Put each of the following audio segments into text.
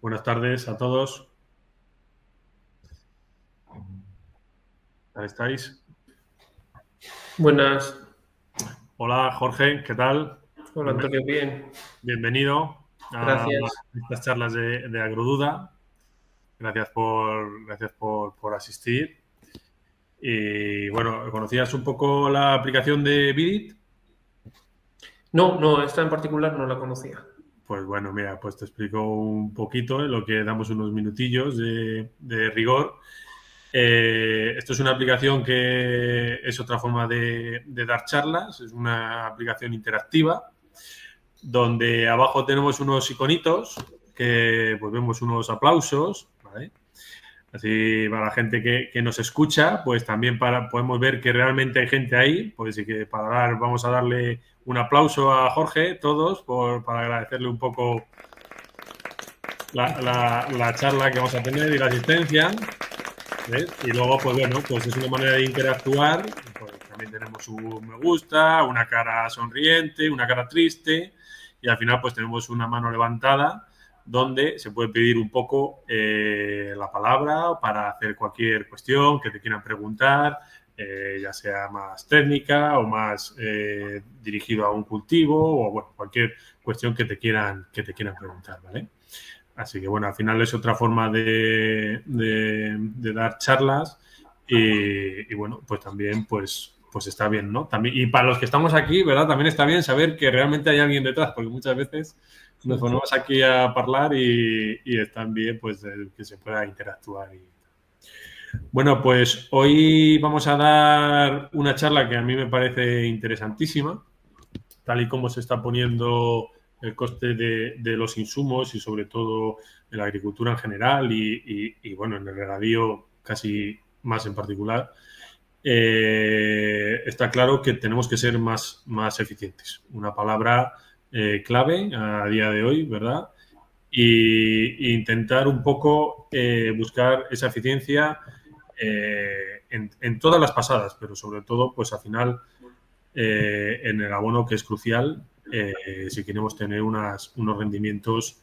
Buenas tardes a todos. ¿Cómo estáis? Buenas. Hola, Jorge, ¿qué tal? Hola, Antonio, bien. Bienvenido a Gracias. estas charlas de Agroduda. Gracias por asistir. Y bueno, ¿conocías un poco la aplicación de Bidit? No, esta en particular no la conocía. Pues bueno, mira, pues te explico un poquito en lo que damos unos minutillos de rigor. Esto es una aplicación que es otra forma de dar charlas, es una aplicación interactiva donde abajo tenemos unos iconitos que pues vemos unos aplausos, ¿vale? Así para la gente que nos escucha, pues también podemos ver que realmente hay gente ahí, pues sí que vamos a darle un aplauso a Jorge, todos, para agradecerle un poco la charla que vamos a tener y la asistencia. ¿Ves? Y luego, pues bueno, pues es una manera de interactuar. Pues también tenemos un me gusta, una cara sonriente, una cara triste y al final pues tenemos una mano levantada donde se puede pedir un poco la palabra para hacer cualquier cuestión que te quieran preguntar, ya sea más técnica o más dirigido a un cultivo o bueno, cualquier cuestión que te quieran preguntar, ¿vale? Así que bueno, al final es otra forma de dar charlas y bueno, pues también pues está bien, ¿no? También, y para los que estamos aquí, ¿verdad? También está bien saber que realmente hay alguien detrás, porque muchas veces nos ponemos aquí a hablar y están bien pues que se pueda interactuar. Bueno, pues hoy vamos a dar una charla que a mí me parece interesantísima, tal y como se está poniendo el coste de los insumos y sobre todo en la agricultura en general y bueno, en el regadío casi más en particular, está claro que tenemos que ser más eficientes. Una palabra clave a día de hoy, ¿verdad? Y intentar un poco buscar esa eficiencia en todas las pasadas, pero sobre todo, pues al final en el abono, que es crucial si queremos tener unos rendimientos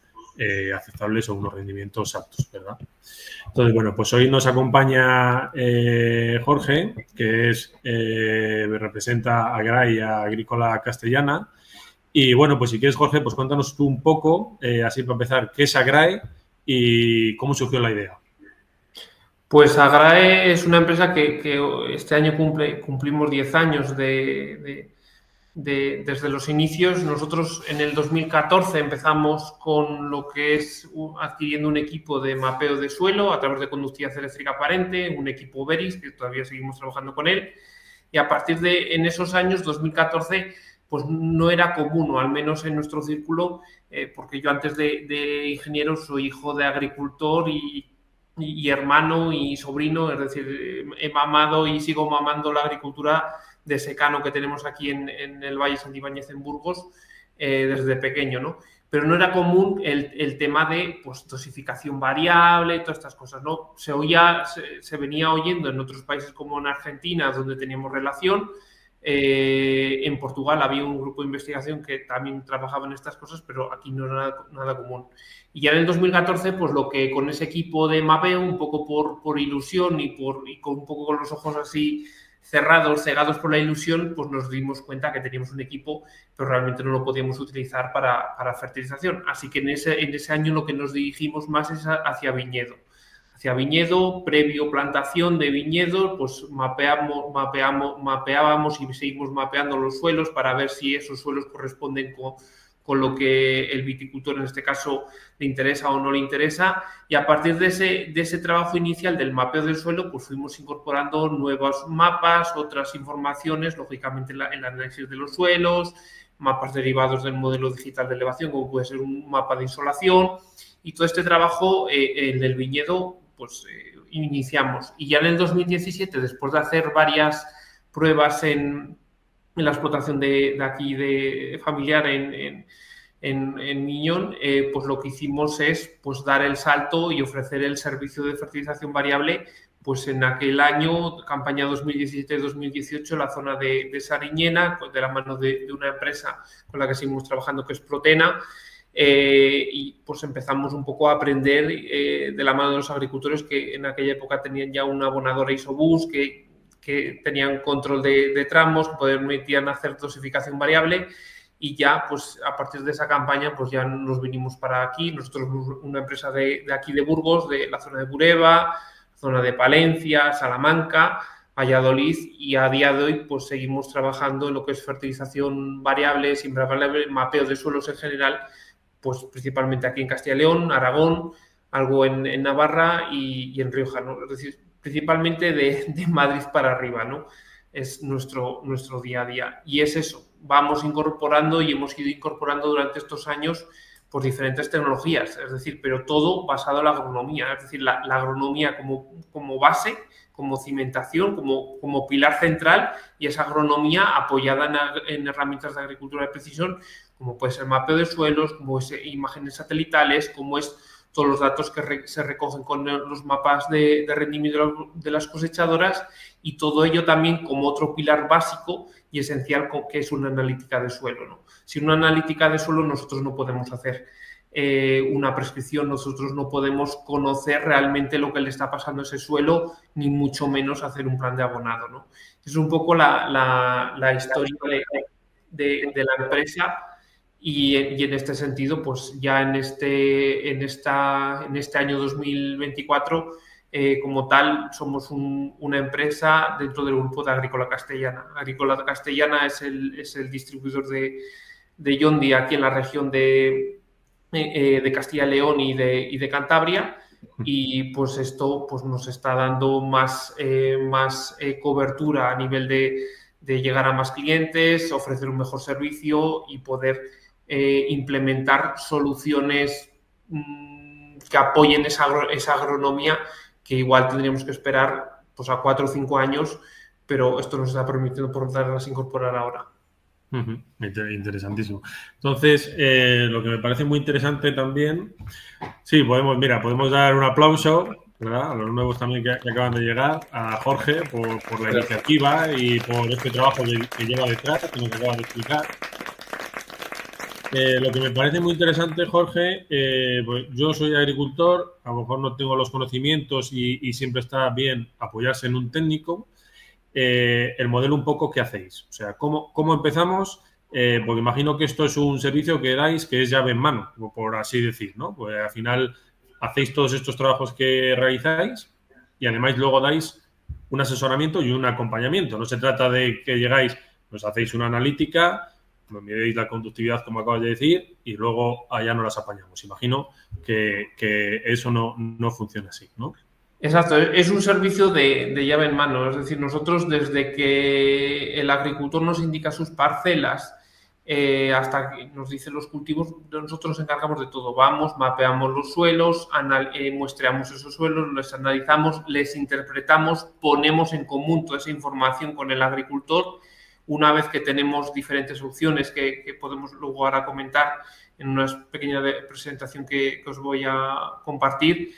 aceptables o unos rendimientos aptos, ¿verdad? Entonces, bueno, pues hoy nos acompaña Jorge, que representa a Graia Agrícola Castellana. Y bueno, pues si quieres, Jorge, pues cuéntanos tú un poco, así para empezar, qué es Agrae y cómo surgió la idea. Pues Agrae es una empresa que este año cumplimos 10 años desde los inicios. Nosotros en el 2014 empezamos con lo que es adquiriendo un equipo de mapeo de suelo a través de conductividad eléctrica aparente, un equipo Veris, que todavía seguimos trabajando con él. Y a partir de en esos años, 2014, pues no era común, o al menos en nuestro círculo, porque yo antes de ingeniero soy hijo de agricultor y hermano y sobrino, es decir, he mamado y sigo mamando la agricultura de secano que tenemos aquí en el Valle Santibáñez en Burgos desde pequeño, ¿no? Pero no era común el tema de pues, dosificación variable, todas estas cosas, ¿no? Se venía oyendo en otros países como en Argentina, donde teníamos relación. En Portugal había un grupo de investigación que también trabajaba en estas cosas, pero aquí no era nada común. Y ya en el 2014, pues lo que con ese equipo de mapeo, un poco por ilusión y con un poco con los ojos así cerrados, cegados por la ilusión, pues nos dimos cuenta que teníamos un equipo, pero realmente no lo podíamos utilizar para fertilización. Así que en ese año lo que nos dirigimos más es hacia viñedo. Hacia viñedo, previo plantación de viñedo, pues mapeábamos y seguimos mapeando los suelos para ver si esos suelos corresponden con lo que el viticultor en este caso le interesa o no le interesa, y a partir de ese trabajo inicial del mapeo del suelo, pues fuimos incorporando nuevos mapas, otras informaciones, lógicamente el análisis de los suelos, mapas derivados del modelo digital de elevación, como puede ser un mapa de insolación, y todo este trabajo, el del viñedo, pues iniciamos. Y ya en el 2017, después de hacer varias pruebas en la explotación de aquí de familiar en Miñón, pues lo que hicimos es pues dar el salto y ofrecer el servicio de fertilización variable pues en aquel año, campaña 2017-2018, la zona de Sariñena, de la mano de una empresa con la que seguimos trabajando, que es Protena, y pues empezamos un poco a aprender de la mano de los agricultores que en aquella época tenían ya una abonadora Isobus, que tenían control de tramos, que permitían hacer dosificación variable, y ya pues a partir de esa campaña pues ya nos vinimos para aquí. Nosotros somos una empresa de aquí de Burgos, de la zona de Bureba, zona de Palencia, Salamanca, Valladolid, y a día de hoy pues seguimos trabajando en lo que es fertilización variable, siembra variable, mapeo de suelos en general, pues principalmente aquí en Castilla y León, Aragón, algo en Navarra y en Rioja, ¿no? Es decir, principalmente de Madrid para arriba, ¿no? Es nuestro día a día. Y es eso, vamos incorporando y hemos ido incorporando durante estos años pues diferentes tecnologías, es decir, pero todo basado en la agronomía, es decir, la agronomía como base, como cimentación, como pilar central, y esa agronomía apoyada en herramientas de agricultura de precisión, como puede ser mapeo de suelos, como es imágenes satelitales, como es todos los datos que se recogen con los mapas de rendimiento de las cosechadoras, y todo ello también como otro pilar básico y esencial que es una analítica de suelo, ¿no? Sin una analítica de suelo nosotros no podemos hacer una prescripción, nosotros no podemos conocer realmente lo que le está pasando a ese suelo, ni mucho menos hacer un plan de abonado, ¿no? Es un poco la historia de la empresa. Y en este sentido, pues ya en este año 2024, como tal, somos una empresa dentro del grupo de Agrícola Castellana. Agrícola Castellana es el distribuidor de John Deere aquí en la región de Castilla y León y de Cantabria, y pues esto pues nos está dando más cobertura a nivel de llegar a más clientes, ofrecer un mejor servicio y poder implementar soluciones que apoyen esa agronomía, que igual tendríamos que esperar pues a 4 o 5 años, pero esto nos está permitiendo poderlas incorporar ahora. Interesantísimo. Entonces, lo que me parece muy interesante también, sí, podemos dar un aplauso, ¿verdad?, a los nuevos también que acaban de llegar, a Jorge por la iniciativa y por este trabajo que lleva detrás, que nos acaba de explicar. Lo que me parece muy interesante, Jorge, pues yo soy agricultor, a lo mejor no tengo los conocimientos y siempre está bien apoyarse en un técnico. El modelo un poco que hacéis, o sea, cómo empezamos, porque imagino que esto es un servicio que dais que es llave en mano, por así decir, ¿no? Pues al final hacéis todos estos trabajos que realizáis y además luego dais un asesoramiento y un acompañamiento. No se trata de que llegáis, pues hacéis una analítica, nos miréis la conductividad, como acabas de decir, y luego allá no las apañamos. Imagino que eso no funciona así, ¿no? Exacto, es un servicio de llave en mano, es decir, nosotros desde que el agricultor nos indica sus parcelas hasta que nos dice los cultivos, nosotros nos encargamos de todo. Vamos, mapeamos los suelos, muestreamos esos suelos, los analizamos, les interpretamos, ponemos en común toda esa información con el agricultor. Una vez que tenemos diferentes opciones que podemos luego ahora comentar en una pequeña presentación que os voy a compartir,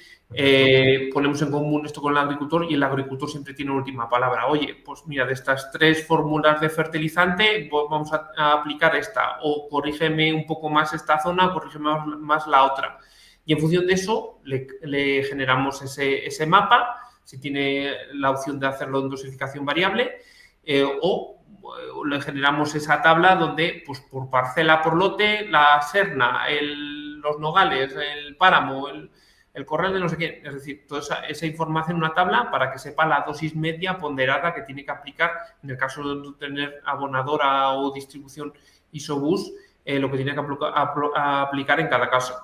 ponemos en común esto con el agricultor y el agricultor siempre tiene última palabra. Oye, pues mira, de estas 3 fórmulas de fertilizante vamos a aplicar esta, o corrígeme un poco más esta zona, corrígeme más la otra. Y en función de eso le generamos ese mapa, si tiene la opción de hacerlo en dosificación variable, o le generamos esa tabla donde pues por parcela, por lote, la serna, los nogales, el páramo, el corral de no sé qué, es decir, toda esa información en una tabla para que sepa la dosis media ponderada que tiene que aplicar en el caso de no tener abonadora o distribución Isobus, lo que tiene que aplicar en cada caso.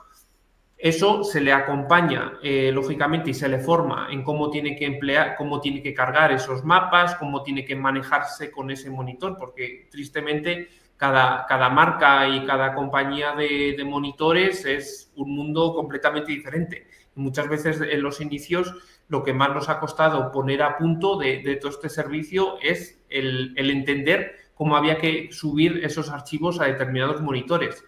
Eso se le acompaña, lógicamente, y se le forma en cómo tiene que emplear, cómo tiene que cargar esos mapas, cómo tiene que manejarse con ese monitor, porque tristemente cada marca y cada compañía de monitores es un mundo completamente diferente. Y muchas veces en los inicios lo que más nos ha costado poner a punto de todo este servicio es el entender cómo había que subir esos archivos a determinados monitores,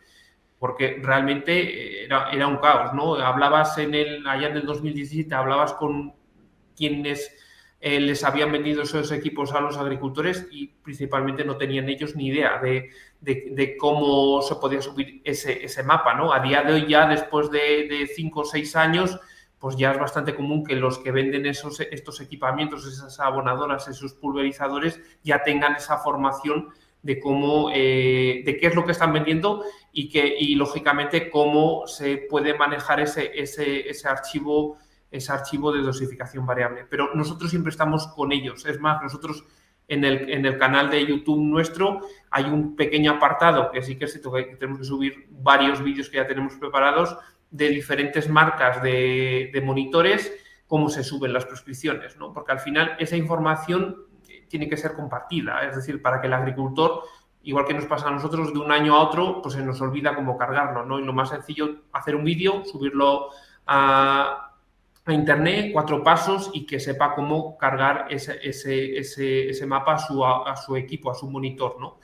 porque realmente era un caos, ¿no? Hablabas allá en el 2017, hablabas con quienes les habían vendido esos equipos a los agricultores y principalmente no tenían ellos ni idea de cómo se podía subir ese mapa, ¿no? A día de hoy ya, después de 5 o 6 años, pues ya es bastante común que los que venden estos equipamientos, esas abonadoras, esos pulverizadores, ya tengan esa formación de cómo, de qué es lo que están vendiendo y lógicamente cómo se puede manejar ese archivo de dosificación variable. Pero nosotros siempre estamos con ellos. Es más, nosotros en el canal de YouTube nuestro hay un pequeño apartado que sí que es cierto que tenemos que subir varios vídeos que ya tenemos preparados de diferentes marcas de monitores, cómo se suben las prescripciones, ¿no? Porque al final esa información tiene que ser compartida, es decir, para que el agricultor, igual que nos pasa a nosotros, de un año a otro, pues se nos olvida cómo cargarlo, ¿no? Y lo más sencillo, hacer un vídeo, subirlo a Internet, 4 pasos y que sepa cómo cargar ese mapa a su equipo, a su monitor, ¿no?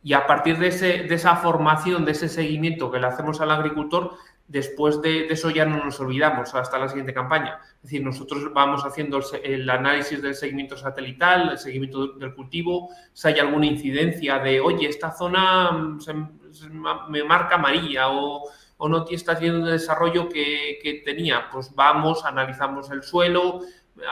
Y a partir de esa formación, de ese seguimiento que le hacemos al agricultor, después de eso ya no nos olvidamos hasta la siguiente campaña. Es decir, nosotros vamos haciendo el análisis del seguimiento satelital, el seguimiento del cultivo, si hay alguna incidencia de, oye, esta zona me marca amarilla o no está teniendo el desarrollo que tenía, pues vamos, analizamos el suelo,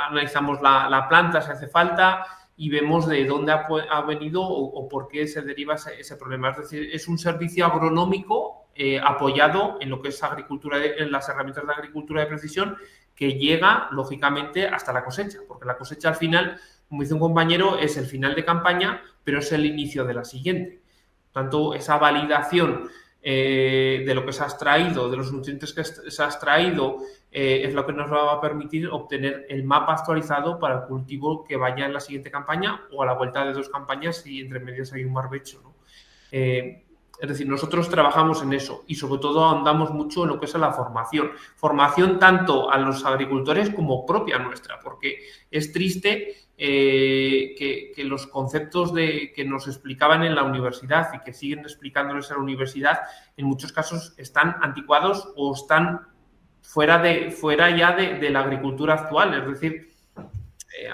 analizamos la planta si hace falta y vemos de dónde ha venido o por qué se deriva ese problema. Es decir, es un servicio agronómico apoyado en lo que es agricultura, en las herramientas de agricultura de precisión, que llega, lógicamente, hasta la cosecha, porque la cosecha al final, como dice un compañero, es el final de campaña, pero es el inicio de la siguiente. Por tanto, esa validación de lo que se ha extraído, de los nutrientes que se ha extraído, es lo que nos va a permitir obtener el mapa actualizado para el cultivo que vaya en la siguiente campaña o a la vuelta de 2 campañas si entre medias hay un barbecho, ¿no? Es decir, nosotros trabajamos en eso y sobre todo ahondamos mucho en lo que es la formación. Formación tanto a los agricultores como propia nuestra, porque es triste que los conceptos que nos explicaban en la universidad y que siguen explicándoles en la universidad, en muchos casos están anticuados o están fuera ya de la agricultura actual. Es decir,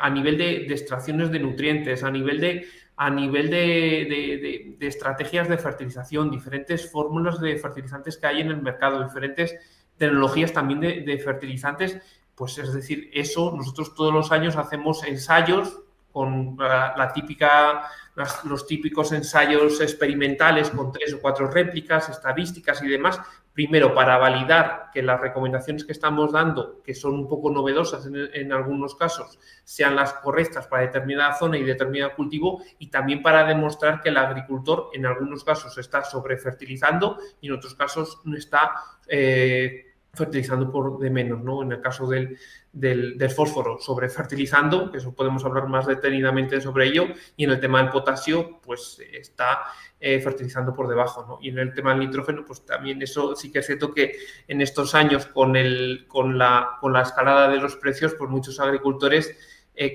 a nivel de extracciones de nutrientes, a nivel de estrategias de fertilización, diferentes fórmulas de fertilizantes que hay en el mercado, diferentes tecnologías también de fertilizantes, pues es decir, eso nosotros todos los años hacemos ensayos con los típicos ensayos experimentales con 3 o 4 réplicas, estadísticas y demás, primero para validar que las recomendaciones que estamos dando, que son un poco novedosas en algunos casos, sean las correctas para determinada zona y determinado cultivo, y también para demostrar que el agricultor en algunos casos está sobrefertilizando y en otros casos no está fertilizando por de menos, ¿no? En el caso del fósforo, sobrefertilizando, que eso podemos hablar más detenidamente sobre ello, y en el tema del potasio, pues está fertilizando por debajo, ¿no? Y en el tema del nitrógeno, pues también eso sí que es cierto que en estos años con la escalada de los precios, pues muchos agricultores,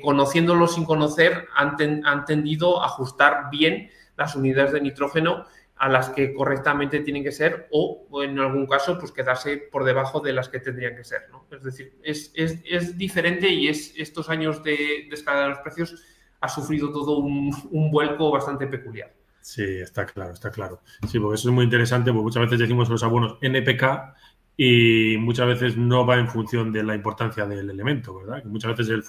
conociéndolo sin conocer, han tendido a ajustar bien las unidades de nitrógeno a las que correctamente tienen que ser o en algún caso pues quedarse por debajo de las que tendrían que ser, ¿no? Es decir, es diferente y estos años de escalada de los precios ha sufrido todo un vuelco bastante peculiar. Sí, está claro, está claro. Sí, porque eso es muy interesante, porque muchas veces decimos los abonos NPK y muchas veces no va en función de la importancia del elemento, ¿verdad? Que muchas veces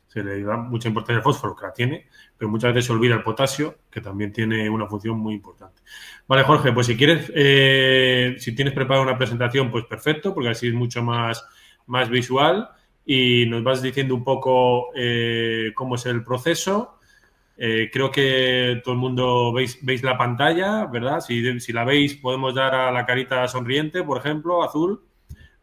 se le da mucha importancia al fósforo, que la tiene, pero muchas veces se olvida el potasio, que también tiene una función muy importante. Vale, Jorge, pues si quieres, si tienes preparada una presentación, pues perfecto, porque así es mucho más visual y nos vas diciendo un poco cómo es el proceso. Creo que todo el mundo veis la pantalla, ¿verdad? Si la veis, podemos dar a la carita sonriente, por ejemplo, azul,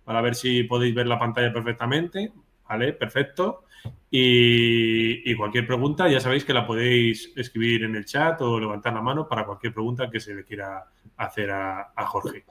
para ver si podéis ver la pantalla perfectamente. Vale, perfecto. Y cualquier pregunta, ya sabéis que la podéis escribir en el chat o levantar la mano para cualquier pregunta que se le quiera hacer a Jorge.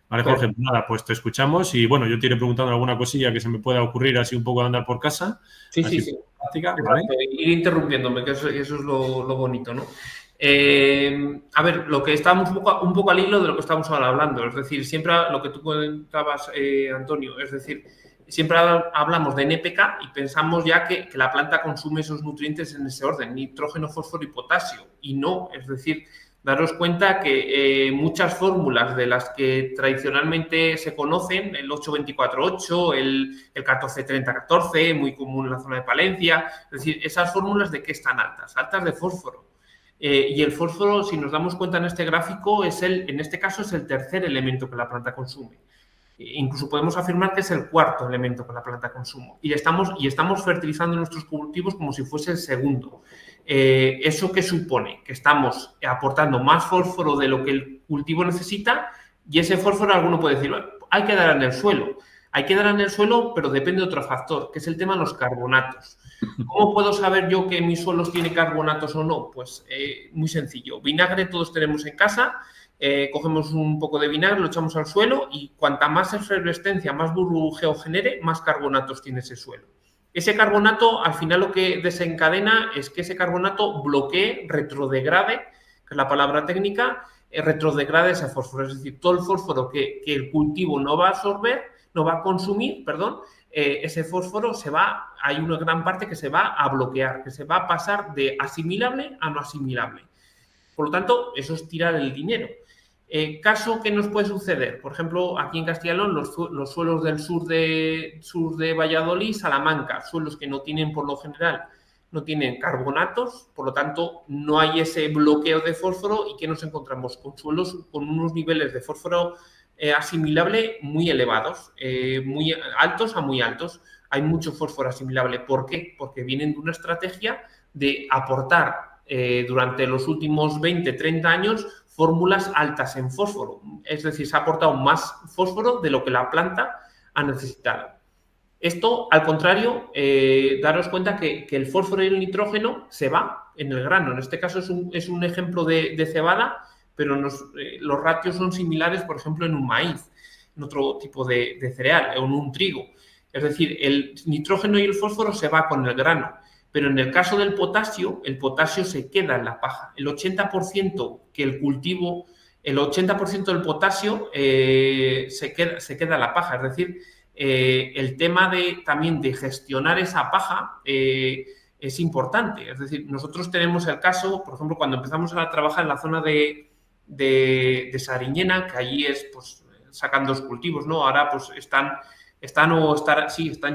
Vale, Jorge, pues nada, pues te escuchamos y bueno, yo te iré preguntando alguna cosilla que se me pueda ocurrir así un poco de andar por casa. Sí, sí, sí. Práctica, ¿vale? Ir interrumpiéndome, que eso es lo bonito, ¿no? A ver, lo que estábamos un poco al hilo de lo que estamos ahora hablando, es decir, siempre lo que tú comentabas, Antonio, es decir, siempre hablamos de NPK y pensamos ya que la planta consume esos nutrientes en ese orden, nitrógeno, fósforo y potasio. Y no, es decir, daros cuenta que muchas fórmulas de las que tradicionalmente se conocen, el 8-24-8, el 14-30-14, muy común en la zona de Palencia, es decir, esas fórmulas ¿de qué están altas? Altas de fósforo. Y el fósforo, si nos damos cuenta en este gráfico, en este caso es el tercer elemento que la planta consume. Incluso podemos afirmar que es el cuarto elemento que la planta consume. Y estamos fertilizando nuestros cultivos como si fuese el segundo. ¿Eso qué supone? Que estamos aportando más fósforo de lo que el cultivo necesita y ese fósforo alguno puede decir, bueno, hay que dar en el suelo. Hay que dar en el suelo, pero depende de otro factor, que es el tema de los carbonatos. ¿Cómo puedo saber yo que mis suelos tienen carbonatos o no? Pues muy sencillo. Vinagre todos tenemos en casa. Cogemos un poco de vinagre, lo echamos al suelo y cuanta más efervescencia, más burbujeo genere, más carbonatos tiene ese suelo. Ese carbonato, al final, lo que desencadena es que ese carbonato bloquee, retrodegrade, que es la palabra técnica, retrodegrade ese fósforo. Es decir, todo el fósforo que el cultivo no va a absorber, no va a consumir, perdón, ese fósforo hay una gran parte que se va a bloquear, que se va a pasar de asimilable a no asimilable. Por lo tanto, eso es tirar el dinero. Caso que nos puede suceder, por ejemplo, aquí en Castilla y León, los suelos del sur de Valladolid, Salamanca, suelos que no tienen, por lo general, no tienen carbonatos, por lo tanto, no hay ese bloqueo de fósforo y que nos encontramos con suelos con unos niveles de fósforo asimilable muy elevados, muy altos a muy altos. Hay mucho fósforo asimilable. ¿Por qué? Porque vienen de una estrategia de aportar durante los últimos 20, 30 años fórmulas altas en fósforo. Es decir, se ha aportado más fósforo de lo que la planta ha necesitado. Esto, al contrario, daros cuenta que el fósforo y el nitrógeno se va en el grano. En este caso es un ejemplo de cebada, pero los ratios son similares, por ejemplo, en un maíz, en otro tipo de cereal, o en un trigo. Es decir, el nitrógeno y el fósforo se va con el grano. Pero en el caso del potasio, el potasio se queda en la paja. El 80% que el cultivo, el 80% del potasio se queda en la paja. Es decir, el tema también de gestionar esa paja es importante. Es decir, nosotros tenemos el caso, por ejemplo, cuando empezamos a trabajar en la zona de Sariñena, que allí es, pues, sacan dos cultivos, ¿no? Ahora, pues, están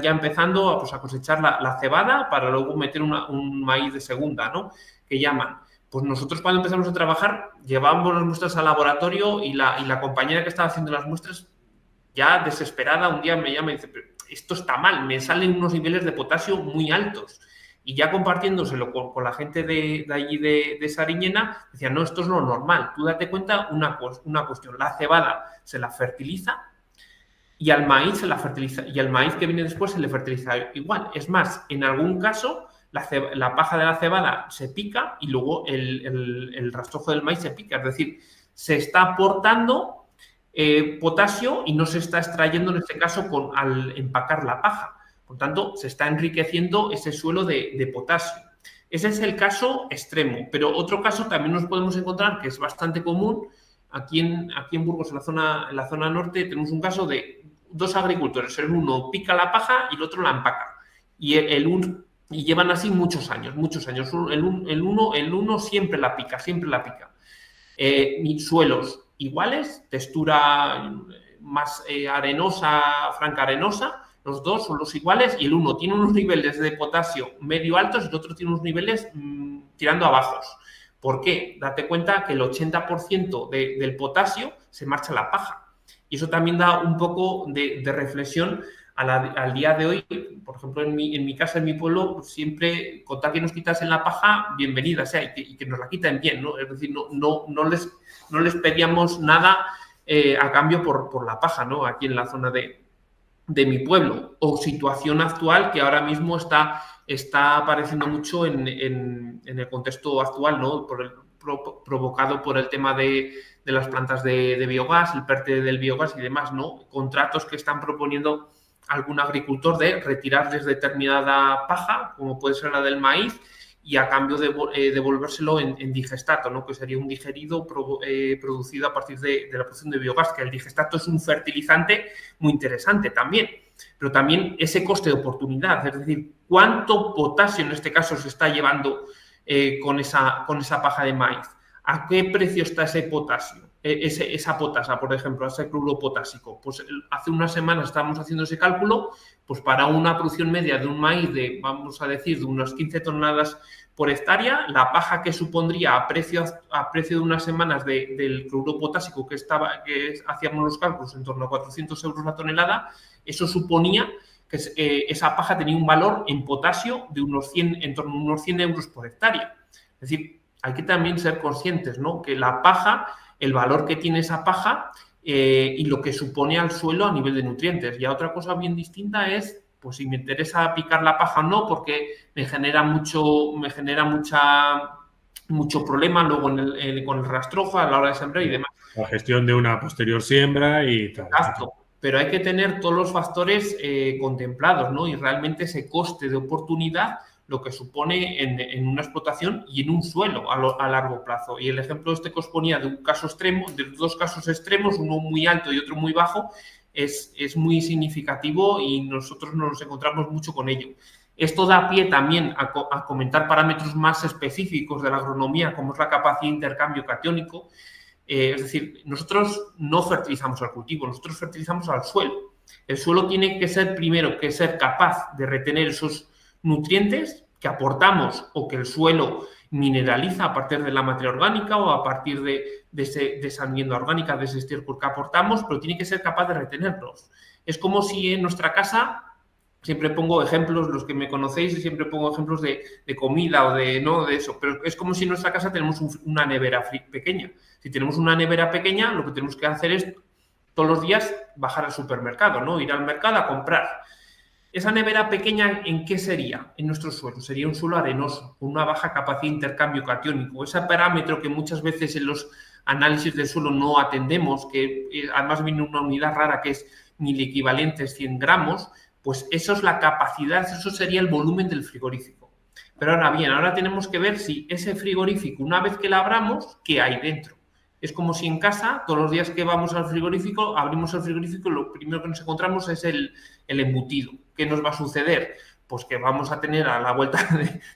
ya empezando a cosechar la cebada para luego meter un maíz de segunda, ¿no? Que llaman. Pues nosotros cuando empezamos a trabajar llevábamos las muestras al laboratorio y la compañera que estaba haciendo las muestras, ya desesperada, un día me llama y dice, pero esto está mal, me salen unos niveles de potasio muy altos. Y ya compartiéndoselo con la gente de allí de Sariñena, decía, no, esto es lo normal. Tú date cuenta una cuestión, la cebada se la fertiliza y al maíz se la fertiliza, y al maíz que viene después se le fertiliza igual. Es más, en algún caso, la paja de la cebada se pica y luego el rastrojo del maíz se pica. Es decir, se está aportando potasio y no se está extrayendo en este caso al empacar la paja. Por tanto, se está enriqueciendo ese suelo de potasio. Ese es el caso extremo, pero otro caso también nos podemos encontrar, que es bastante común. Aquí en Burgos, en la zona norte, tenemos un caso de dos agricultores. El uno pica la paja y el otro la empaca. Y llevan así muchos años. El uno siempre la pica. Suelos iguales, textura más arenosa, franca arenosa. Los dos son los iguales y el uno tiene unos niveles de potasio medio altos y el otro tiene unos niveles tirando a bajos. ¿Por qué? Date cuenta que el 80% del potasio se marcha a la paja. Y eso también da un poco de reflexión al día de hoy. Por ejemplo, en mi casa, en mi pueblo, pues siempre, con tal que nos quitasen la paja, bienvenida sea, y que nos la quiten bien, ¿no? Es decir, no les pedíamos nada a cambio por la paja, ¿no? Aquí en la zona de mi pueblo. O situación actual que ahora mismo está apareciendo mucho en el contexto actual, ¿no? Provocado por el tema de las plantas de biogás, el PERTE del biogás y demás, ¿no? Contratos que están proponiendo algún agricultor de retirarles determinada paja, como puede ser la del maíz, y a cambio de devolvérselo en digestato, ¿no? Que sería un digerido producido a partir de la producción de biogás, que el digestato es un fertilizante muy interesante también. pero también ese coste de oportunidad, es decir, cuánto potasio en este caso se está llevando con esa paja de maíz, a qué precio está ese potasio, esa potasa, por ejemplo, ese cloruro potásico. Pues hace unas semanas estábamos haciendo ese cálculo, pues para una producción media de un maíz de, vamos a decir, de unas 15 toneladas por hectárea, la paja que supondría a precio de unas semanas del cloruro potásico que hacíamos los cálculos en torno a 400 euros la tonelada, eso suponía que esa paja tenía un valor en potasio de en torno a unos 100 euros por hectárea. Es decir, hay que también ser conscientes, ¿no?, que la paja, el valor que tiene esa paja y lo que supone al suelo a nivel de nutrientes. Y otra cosa bien distinta es, pues, si me interesa picar la paja o no, porque me genera mucho problema luego con el rastrojo a la hora de sembrar y demás. La gestión de una posterior siembra y tal. Exacto. Pero hay que tener todos los factores contemplados, ¿no? Y realmente ese coste de oportunidad, lo que supone en una explotación y en un suelo a largo plazo. Y el ejemplo que os ponía de un caso extremo, de dos casos extremos, uno muy alto y otro muy bajo, es muy significativo y nosotros nos encontramos mucho con ello. Esto da pie también a comentar parámetros más específicos de la agronomía, como es la capacidad de intercambio catiónico. Es decir, nosotros no fertilizamos al cultivo, nosotros fertilizamos al suelo. El suelo tiene que ser, primero, que ser capaz de retener esos nutrientes que aportamos o que el suelo mineraliza a partir de la materia orgánica o a partir de esa enmienda orgánica, de ese estiércol que aportamos, pero tiene que ser capaz de retenerlos. Es como si en nuestra casa, siempre pongo ejemplos, los que me conocéis, y siempre pongo ejemplos de comida o de eso, pero es como si en nuestra casa tenemos una nevera pequeña. Si tenemos una nevera pequeña, lo que tenemos que hacer es todos los días bajar al supermercado, ¿no? Ir al mercado a comprar. Esa nevera pequeña, ¿en qué sería? En nuestro suelo. Sería un suelo arenoso, con una baja capacidad de intercambio catiónico. Ese parámetro que muchas veces en los análisis del suelo no atendemos, que además viene una unidad rara que es miliequivalentes 100 gramos, pues eso es la capacidad, eso sería el volumen del frigorífico. Pero ahora bien, ahora tenemos que ver si ese frigorífico, una vez que lo abramos, ¿qué hay dentro? Es como si en casa, todos los días que vamos al frigorífico, abrimos el frigorífico y lo primero que nos encontramos es el embutido. ¿Qué nos va a suceder? Pues que vamos a tener a la vuelta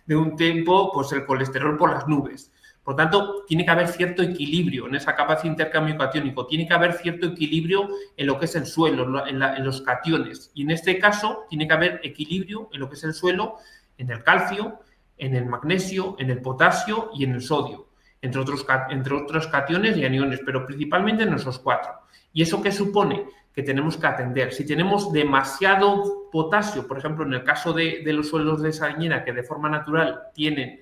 de un tiempo, pues el colesterol por las nubes. Por tanto, tiene que haber cierto equilibrio en esa capacidad de intercambio catiónico, tiene que haber cierto equilibrio en lo que es el suelo, en los cationes. Y en este caso, tiene que haber equilibrio en lo que es el suelo, en el calcio, en el magnesio, en el potasio y en el sodio, entre otros cationes y aniones, pero principalmente en esos cuatro. ¿Y eso qué supone? Que tenemos que atender. Si tenemos demasiado potasio, por ejemplo, en el caso de los suelos de saliñera, que de forma natural tienen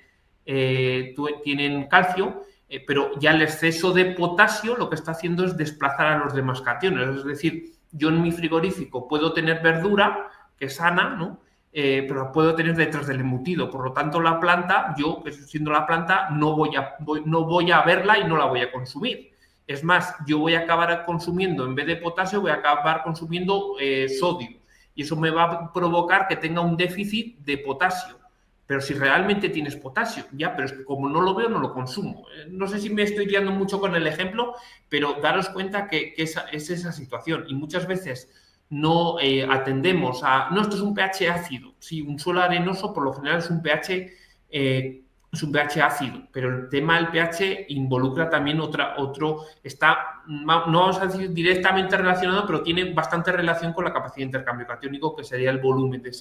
calcio, pero ya el exceso de potasio lo que está haciendo es desplazar a los demás cationes. Es decir, yo en mi frigorífico puedo tener verdura, que es sana, ¿no? Pero la puedo tener detrás del embutido. Por lo tanto, la planta, yo, siendo la planta, no voy a verla y no la voy a consumir. Es más, yo voy a acabar consumiendo, en vez de potasio, voy a acabar consumiendo sodio. Y eso me va a provocar que tenga un déficit de potasio. Pero si realmente tienes potasio, ya, pero es que como no lo veo, no lo consumo. No sé si me estoy guiando mucho con el ejemplo, pero daros cuenta que es esa situación. Y muchas veces no atendemos a... No, esto es un pH ácido. Sí, un suelo arenoso por lo general es un pH ácido, pero el tema del pH involucra también está, no vamos a decir directamente relacionado, pero tiene bastante relación con la capacidad de intercambio catiónico, que sería el volumen de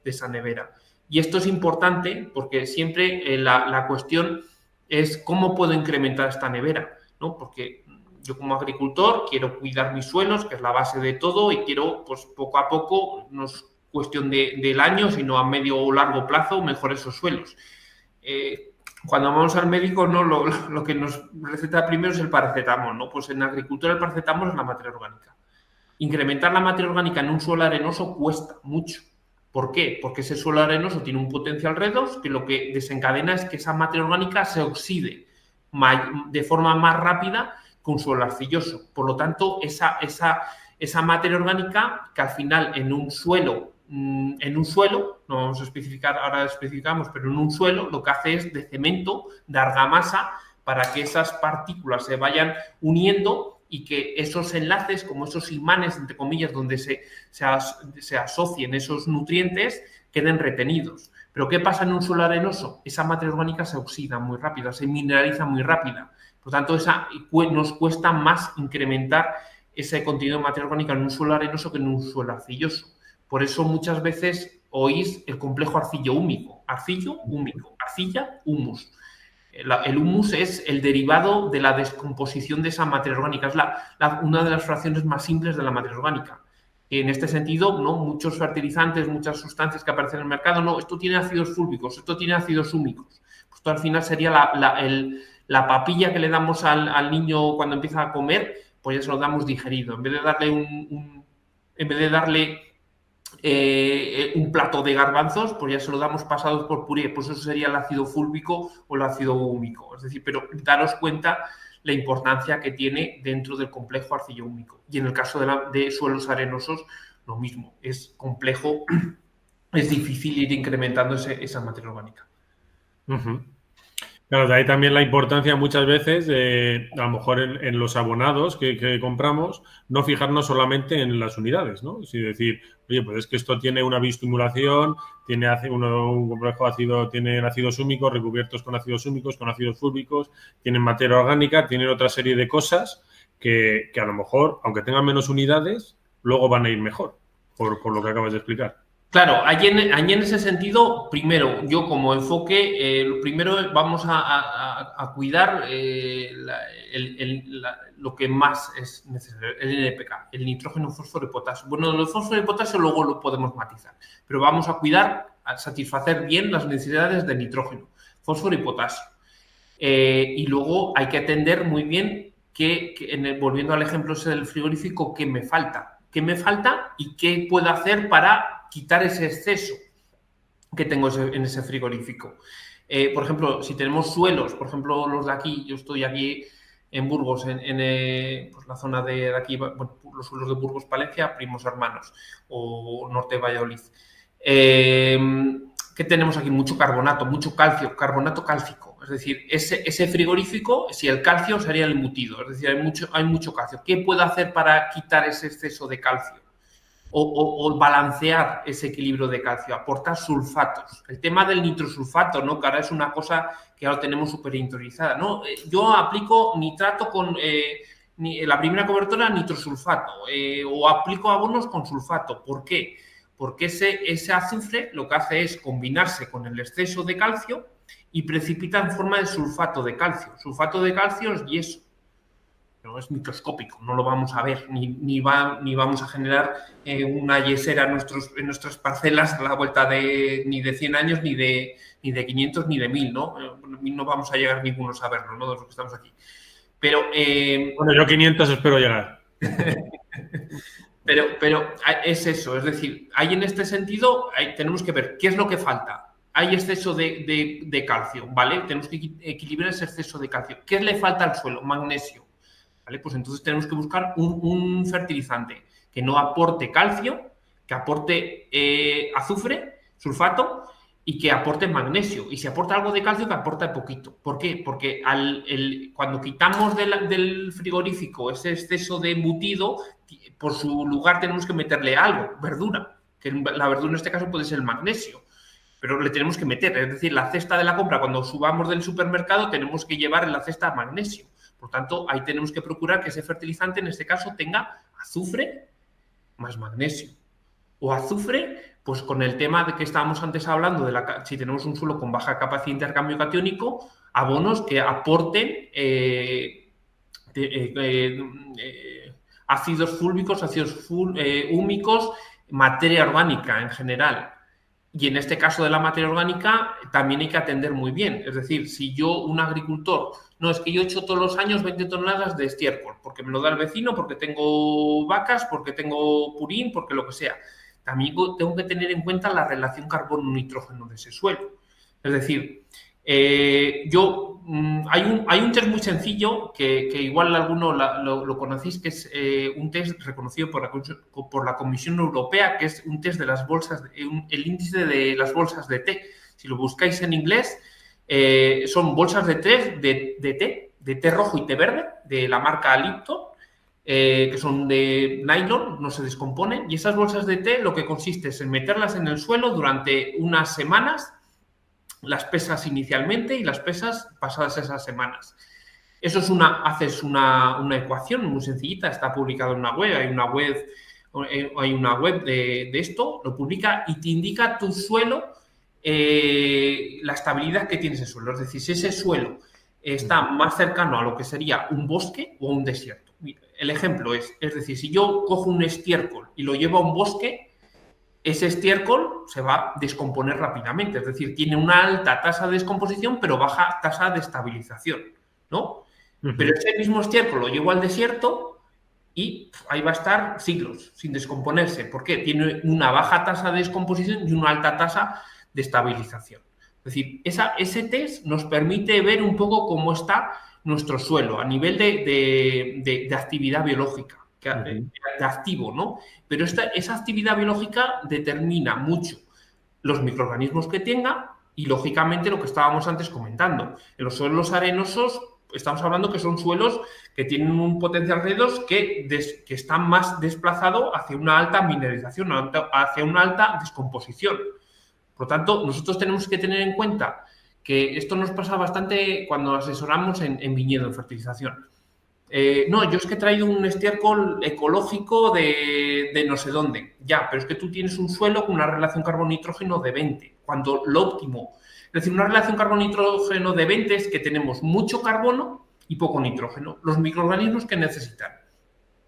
esa nevera. Y esto es importante porque siempre la cuestión es cómo puedo incrementar esta nevera, ¿no? Porque yo como agricultor quiero cuidar mis suelos, que es la base de todo, y quiero, pues poco a poco, no es cuestión del año, sino a medio o largo plazo, mejorar esos suelos. Cuando vamos al médico, ¿no? Lo que nos receta primero es el paracetamol, ¿no? Pues en agricultura el paracetamol es la materia orgánica. Incrementar la materia orgánica en un suelo arenoso cuesta mucho. ¿Por qué? Porque ese suelo arenoso tiene un potencial redox que lo que desencadena es que esa materia orgánica se oxide de forma más rápida que un suelo arcilloso. Por lo tanto, esa materia orgánica que al final en un suelo, no vamos a especificar, ahora especificamos, pero en un suelo lo que hace es de cemento, de argamasa, para que esas partículas se vayan uniendo y que esos enlaces, como esos imanes, entre comillas, donde se asocien esos nutrientes, queden retenidos. Pero ¿qué pasa en un suelo arenoso? Esa materia orgánica se oxida muy rápida, se mineraliza muy rápida. Por tanto, nos cuesta más incrementar ese contenido de materia orgánica en un suelo arenoso que en un suelo arcilloso. Por eso muchas veces oís el complejo arcillo-húmico. Arcillo-húmico, arcilla, humus. El humus es el derivado de la descomposición de esa materia orgánica. Es una de las fracciones más simples de la materia orgánica. En este sentido, ¿no? Muchos fertilizantes, muchas sustancias que aparecen en el mercado, no, esto tiene ácidos fúlvicos, esto tiene ácidos húmicos. Pues esto al final sería la papilla que le damos al niño cuando empieza a comer, pues ya se lo damos digerido. En vez de darle un plato de garbanzos, pues ya se lo damos pasados por puré. Pues eso sería el ácido fúlvico o el ácido húmico. Es decir, pero daros cuenta la importancia que tiene dentro del complejo arcillo-húmico. Y en el caso de suelos arenosos, lo mismo. Es complejo, es difícil ir incrementando esa materia orgánica. Claro, de ahí también la importancia muchas veces, a lo mejor en los abonados que compramos, no fijarnos solamente en las unidades, ¿no? Es decir, oye, pues es que esto tiene una biostimulación, tiene un complejo ácido, tiene ácidos húmicos recubiertos con ácidos húmicos, con ácidos fúlvicos, tienen materia orgánica, tienen otra serie de cosas que a lo mejor, aunque tengan menos unidades, luego van a ir mejor, por lo que acabas de explicar. Claro, allí en ese sentido, primero, yo como enfoque, primero vamos a cuidar lo que más es necesario, el NPK, el nitrógeno, fósforo y potasio. Bueno, el fósforo y potasio luego lo podemos matizar, pero vamos a cuidar, a satisfacer bien las necesidades de nitrógeno, fósforo y potasio. Y luego hay que atender muy bien volviendo al ejemplo ese del frigorífico, ¿qué me falta? ¿Qué me falta y qué puedo hacer para quitar ese exceso que tengo en ese frigorífico? Por ejemplo, si tenemos suelos, por ejemplo, los de aquí, yo estoy aquí en Burgos, pues la zona de aquí, bueno, los suelos de Burgos, Palencia, primos hermanos, o norte de Valladolid. ¿Qué tenemos aquí? Mucho carbonato, mucho calcio, carbonato cálcico. Es decir, ese frigorífico, si el calcio sería el embutido, es decir, hay mucho calcio. ¿Qué puedo hacer para quitar ese exceso de calcio? O balancear ese equilibrio de calcio, aportar sulfatos. El tema del nitrosulfato, ¿no? Que ahora es una cosa que ahora tenemos súper interiorizada, ¿no? Yo aplico nitrato con la primera cobertura nitrosulfato o aplico abonos con sulfato. ¿Por qué? Porque ese azufre lo que hace es combinarse con el exceso de calcio y precipita en forma de sulfato de calcio. Sulfato de calcio es yeso. No es microscópico, no lo vamos a ver, ni vamos a generar una yesera en nuestras parcelas a la vuelta ni de 100 años, ni de 500, ni de 1000, ¿no? No vamos a llegar ninguno a verlo, ¿no? De los que estamos aquí. Pero... bueno, yo 500 espero llegar. pero es eso, es decir, hay en este sentido, tenemos que ver qué es lo que falta. Hay exceso de calcio, ¿vale? Tenemos que equilibrar ese exceso de calcio. ¿Qué le falta al suelo? Magnesio. ¿Vale? Pues entonces tenemos que buscar un fertilizante que no aporte calcio, que aporte azufre, sulfato y que aporte magnesio. Y si aporta algo de calcio, que aporte poquito. ¿Por qué? Porque cuando quitamos del frigorífico ese exceso de embutido, por su lugar tenemos que meterle algo, verdura. Que la verdura en este caso puede ser el magnesio. Pero le tenemos que meter. Es decir, la cesta de la compra, cuando subamos del supermercado, tenemos que llevar en la cesta magnesio. Por tanto, ahí tenemos que procurar que ese fertilizante, en este caso, tenga azufre más magnesio. O azufre, pues con el tema de que estábamos antes hablando, si tenemos un suelo con baja capacidad de intercambio catiónico, abonos que aporten ácidos fúlvicos, ácidos húmicos, materia orgánica en general. Y en este caso de la materia orgánica también hay que atender muy bien. Es decir, si yo, un agricultor, no, es que yo echo todos los años 20 toneladas de estiércol, porque me lo da el vecino, porque tengo vacas, porque tengo purín, porque lo que sea. También tengo que tener en cuenta la relación carbono-nitrógeno de ese suelo. Es decir, hay un test muy sencillo que igual alguno lo conocéis, que es un test reconocido por la Comisión Europea, que es un test de las bolsas, el índice de las bolsas de té. Si lo buscáis en inglés, son bolsas de té, de té rojo y té verde, de la marca Lipton, que son de nylon, no se descomponen, y esas bolsas de té lo que consiste es en meterlas en el suelo durante unas semanas, las pesas inicialmente y las pesas pasadas esas semanas. Eso es haces una ecuación muy sencillita, está publicado en una web, hay una web de esto, lo publica y te indica tu suelo, la estabilidad que tiene ese suelo. Es decir, si ese suelo está más cercano a lo que sería un bosque o un desierto. El ejemplo es decir, si yo cojo un estiércol y lo llevo a un bosque, ese estiércol se va a descomponer rápidamente. Es decir, tiene una alta tasa de descomposición, pero baja tasa de estabilización, ¿no? Pero ese mismo estiércol lo llevo al desierto y ahí va a estar siglos sin descomponerse. ¿Por qué? Tiene una baja tasa de descomposición y una alta tasa de estabilización. Es decir, ese test nos permite ver un poco cómo está nuestro suelo a nivel de actividad biológica, de activo, ¿no? Pero esa actividad biológica determina mucho los microorganismos que tenga y, lógicamente, lo que estábamos antes comentando. En los suelos arenosos estamos hablando que son suelos que tienen un potencial redox que están más desplazados hacia una alta mineralización, hacia una alta descomposición. Por lo tanto, nosotros tenemos que tener en cuenta que esto nos pasa bastante cuando asesoramos en viñedo, en fertilización. No, yo es que he traído un estiércol ecológico de no sé dónde. Ya, pero es que tú tienes un suelo con una relación carbono-nitrógeno de 20, cuando lo óptimo. Es decir, una relación carbono-nitrógeno de 20 es que tenemos mucho carbono y poco nitrógeno. Los microorganismos que necesitan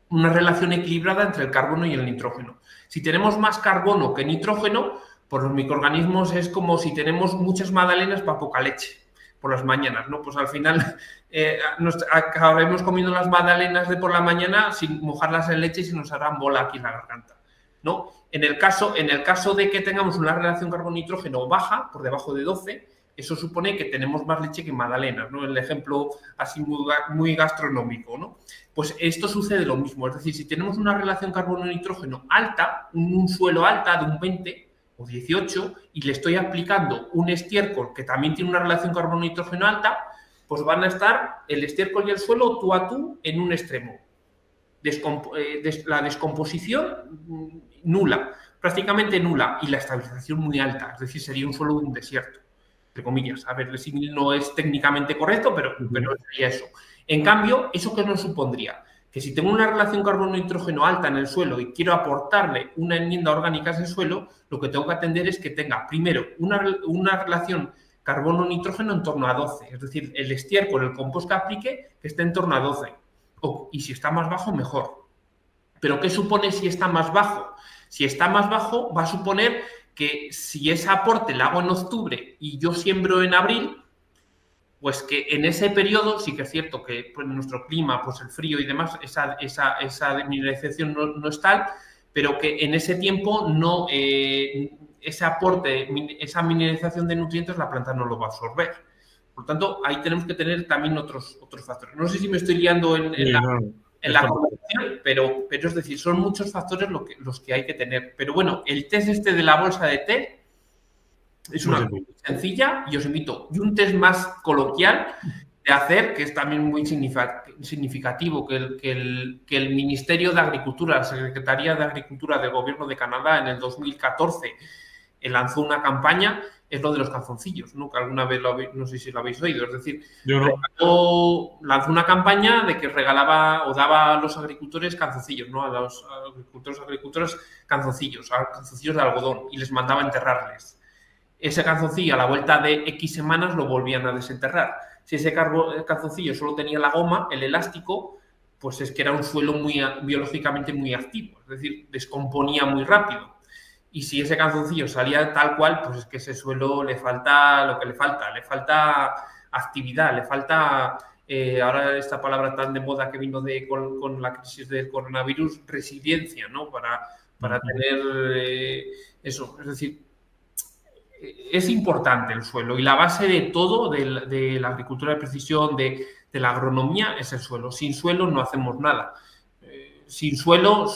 una relación equilibrada entre el carbono y el nitrógeno. Si tenemos más carbono que nitrógeno, pues los microorganismos es como si tenemos muchas magdalenas para poca leche por las mañanas, ¿no? Pues al final nos acabaremos comiendo las magdalenas de por la mañana sin mojarlas en leche y se nos harán bola aquí en la garganta, ¿no? En el caso de que tengamos una relación carbono-nitrógeno baja, por debajo de 12, eso supone que tenemos más leche que magdalenas, ¿no? El ejemplo así muy gastronómico, ¿no? Pues esto sucede lo mismo. Es decir, si tenemos una relación carbono-nitrógeno alta, un suelo alta de un 20 o 18, y le estoy aplicando un estiércol que también tiene una relación carbono-nitrógeno alta, pues van a estar el estiércol y el suelo tú a tú en un extremo. La descomposición nula, prácticamente nula, y la estabilización muy alta, es decir, sería un suelo de un desierto, entre comillas. A ver, el símil no es técnicamente correcto, pero sería eso. En cambio, ¿eso qué nos supondría? Que si tengo una relación carbono-nitrógeno alta en el suelo y quiero aportarle una enmienda orgánica a ese suelo, lo que tengo que atender es que tenga, primero, una relación carbono-nitrógeno en torno a 12, es decir, el estiércol, el compost que aplique, que esté en torno a 12. Y si está más bajo, mejor. ¿Pero qué supone si está más bajo? Si está más bajo, va a suponer que si ese aporte lo hago en octubre y yo siembro en abril, pues que en ese periodo sí que es cierto que pues, nuestro clima, pues el frío y demás, esa mineralización no es tal, pero que en ese tiempo no, ese aporte, esa mineralización de nutrientes la planta no lo va a absorber. Por tanto, ahí tenemos que tener también otros factores. No sé si me estoy liando en la conversación, pero es decir, son muchos factores los que hay que tener. Pero bueno, el test de la bolsa de té es una cosa sencilla y os invito. Y un test más coloquial de hacer, que es también muy significativo, que el Ministerio de Agricultura, la Secretaría de Agricultura del Gobierno de Canadá en el 2014 lanzó una campaña, es lo de los calzoncillos, ¿no? Que alguna vez no sé si lo habéis oído. Es decir, lanzó una campaña de que regalaba o daba a los agricultores calzoncillos, ¿no? A los agricultores calzoncillos de algodón, y les mandaba enterrarles. Ese calzoncillo a la vuelta de X semanas lo volvían a desenterrar. Si ese calzoncillo solo tenía la goma, el elástico, pues es que era un suelo biológicamente muy activo, es decir, descomponía muy rápido. Y si ese calzoncillo salía tal cual, pues es que ese suelo le falta lo que le falta actividad, le falta, ahora esta palabra tan de moda que vino con la crisis del coronavirus, resiliencia, ¿no? Para tener eso, es decir, es importante el suelo y la base de todo, de la agricultura de precisión, de la agronomía, es el suelo. Sin suelo no hacemos nada. Sin suelo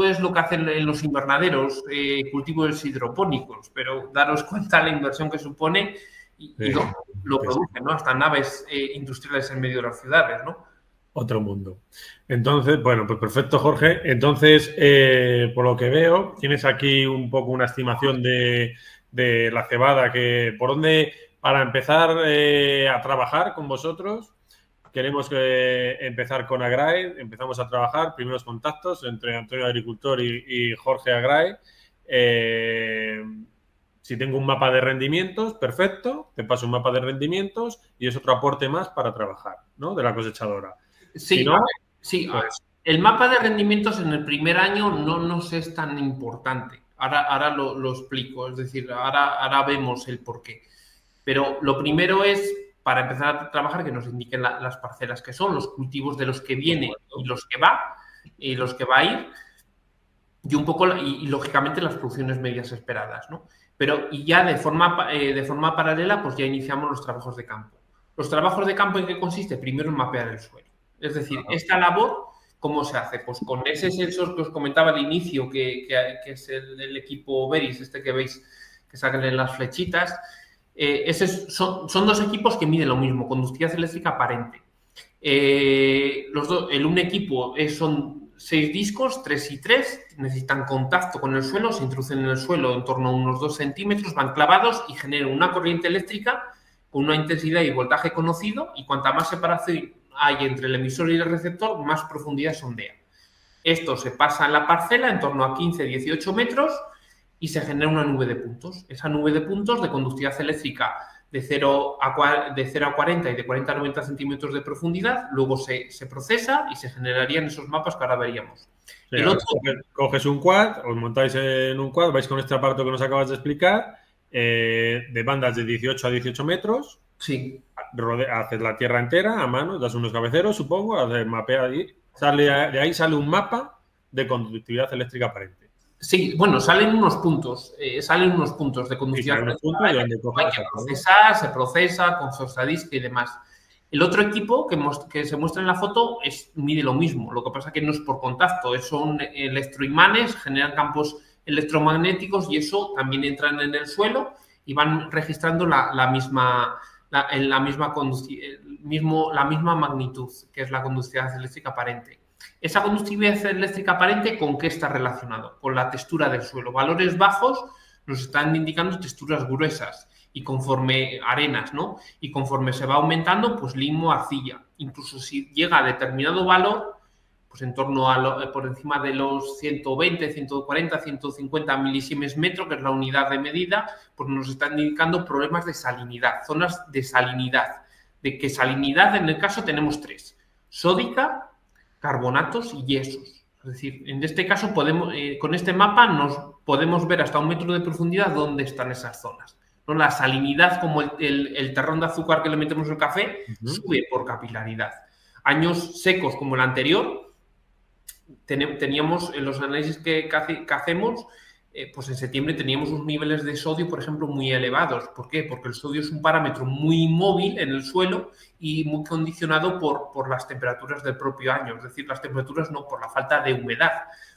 es lo que hacen en los invernaderos, cultivos hidropónicos, pero daros cuenta la inversión que supone y lo produce, ¿no? Hasta naves industriales en medio de las ciudades, ¿no? Otro mundo. Entonces, bueno, pues perfecto, Jorge. Entonces, por lo que veo, tienes aquí un poco una estimación de la cebada, que por dónde, para empezar a trabajar con vosotros, queremos empezar con Agrae, empezamos a trabajar, primeros contactos entre Antonio Agricultor y Jorge Agrae. Si tengo un mapa de rendimientos, perfecto, te paso un mapa de rendimientos y es otro aporte más para trabajar, ¿no? De la cosechadora. Si Sí, no, sí, pues el mapa de rendimientos en el primer año no nos es tan importante. Ahora lo explico, es decir, ahora vemos el porqué. Pero lo primero es, para empezar a trabajar, que nos indiquen las parcelas que son, los cultivos de los que por viene supuesto. y los que va a ir, y un poco, y lógicamente las producciones medias esperadas, ¿no? Pero y ya de forma paralela, pues ya iniciamos los trabajos de campo. ¿Los trabajos de campo en qué consiste? Primero en mapear el suelo. Es decir, Ajá. esta labor, ¿cómo se hace? Pues con ese sensor que os comentaba al inicio, que es el equipo Veris, este que veis que sacan en las flechitas, son dos equipos que miden lo mismo, conductividad eléctrica aparente. Un equipo son 6 discos, 3 y 3, necesitan contacto con el suelo, se introducen en el suelo en torno a unos 2 centímetros, van clavados y generan una corriente eléctrica con una intensidad y voltaje conocido, y cuanta más separación hay entre el emisor y el receptor, más profundidad sondea. Esto se pasa en la parcela en torno a 15-18 metros y se genera una nube de puntos. Esa nube de puntos de conductividad eléctrica de 0 a 40 y de 40 a 90 centímetros de profundidad, luego se procesa y se generarían esos mapas que ahora veríamos. Sí, El ahora otro, coges un quad, os montáis en un quad, vais con este aparato que nos acabas de explicar, de bandas de 18 a 18 metros, sí, haces la tierra entera a mano, das unos cabeceros, supongo, haces mapea ahí, de ahí sale un mapa de conductividad eléctrica aparente. sí, bueno, salen unos puntos de Sí, conductividad salen unos eléctrica, puntos de donde hay coges, que exacto. procesar, se procesa con Geostadisc y demás. El otro equipo que se muestra en la foto mide lo mismo, lo que pasa que no es por contacto, son electroimanes, generan campos electromagnéticos y eso también entran en el suelo y van registrando la misma magnitud, que es la conductividad eléctrica aparente. Esa conductividad eléctrica aparente, ¿con qué está relacionado? Con la textura del suelo. Valores bajos nos están indicando texturas gruesas y conforme arenas, ¿no? Y conforme se va aumentando, pues limo, arcilla. Incluso si llega a determinado valor, pues en torno a por encima de los 120, 140, 150 milísimes metro, que es la unidad de medida, pues nos están indicando problemas de salinidad, zonas de salinidad. De que salinidad, en el caso, tenemos 3: sódica, carbonatos y yesos. Es decir, en este caso con este mapa nos podemos ver hasta 1 metro de profundidad dónde están esas zonas, ¿no? La salinidad, como el terrón de azúcar que le metemos al café, sube por capilaridad. Años secos como el anterior, teníamos en los análisis que hacemos, pues en septiembre teníamos unos niveles de sodio, por ejemplo, muy elevados. ¿Por qué? Porque el sodio es un parámetro muy móvil en el suelo y muy condicionado por las temperaturas del propio año. Es decir, las temperaturas no, por la falta de humedad.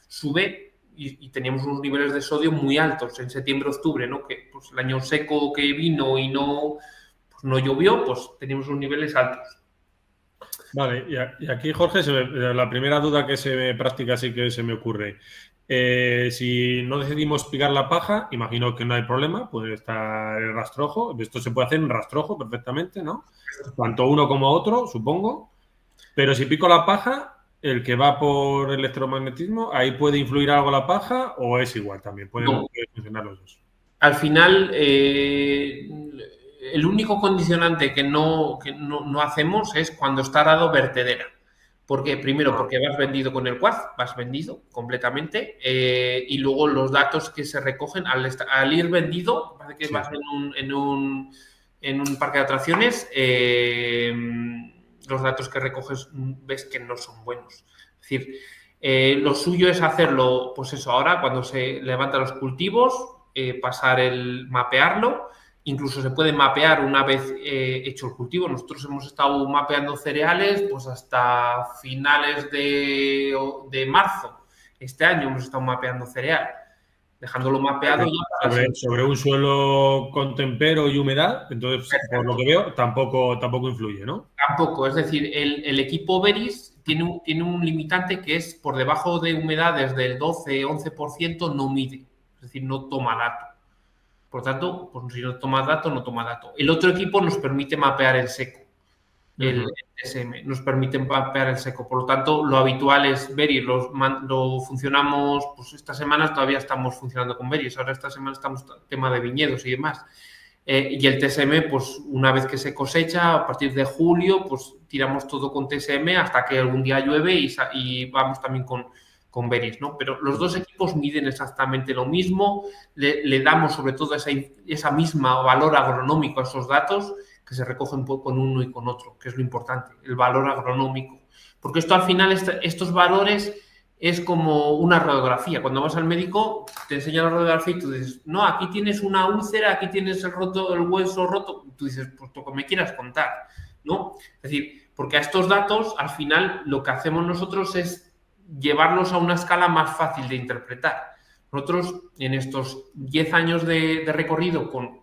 Sube y teníamos unos niveles de sodio muy altos en septiembre, octubre, ¿no? Que pues, el año seco que vino y pues, no llovió, pues teníamos unos niveles altos. Vale, y aquí, Jorge, la primera duda que se me práctica sí que se me ocurre. Si no decidimos picar la paja, imagino que no hay problema, puede estar el rastrojo. Esto se puede hacer en rastrojo perfectamente, ¿no? Tanto uno como otro, supongo. Pero si pico la paja, el que va por electromagnetismo, ¿ahí puede influir algo la paja o es igual también? Pueden No. funcionar los dos. Al final, el único condicionante que no hacemos es cuando está dado vertedera. Porque, primero, porque vas vendido con el quad, vas vendido completamente, y luego los datos que se recogen al ir vendido, parece que Sí. vas en un parque de atracciones, los datos que recoges ves que no son buenos. Es decir, lo suyo es hacerlo, pues eso, ahora cuando se levantan los cultivos, mapearlo. Incluso se puede mapear una vez hecho el cultivo. Nosotros hemos estado mapeando cereales pues hasta finales de marzo. Este año hemos estado mapeando cereal. dejándolo mapeado ya sobre un suelo con tempero y humedad, entonces, por lo que veo, tampoco influye, ¿no? Tampoco, es decir, el equipo Veris tiene un limitante que es por debajo de humedades del 12-11% no mide, es decir, no toma dato. Por tanto, pues si no toma dato, no toma dato. El otro equipo nos permite mapear el seco. El TSM nos permite mapear el seco. Por lo tanto, lo habitual es Veris. Lo funcionamos, pues estas semanas todavía estamos funcionando con Veris. Ahora esta semana estamos tema de viñedos y demás. Y el TSM, pues una vez que se cosecha, a partir de julio, pues tiramos todo con TSM hasta que algún día llueve y vamos también con Veris, ¿no? Pero los dos equipos miden exactamente lo mismo, le damos sobre todo esa misma valor agronómico a esos datos que se recogen con uno y con otro, que es lo importante, el valor agronómico. Porque esto al final, estos valores es como una radiografía. Cuando vas al médico, te enseña la radiografía y tú dices, no, aquí tienes una úlcera, aquí tienes el hueso roto. Tú dices, pues lo que me quieras contar, ¿no? Es decir, porque a estos datos, al final, lo que hacemos nosotros es llevarlos a una escala más fácil de interpretar. Nosotros, en estos 10 años de recorrido con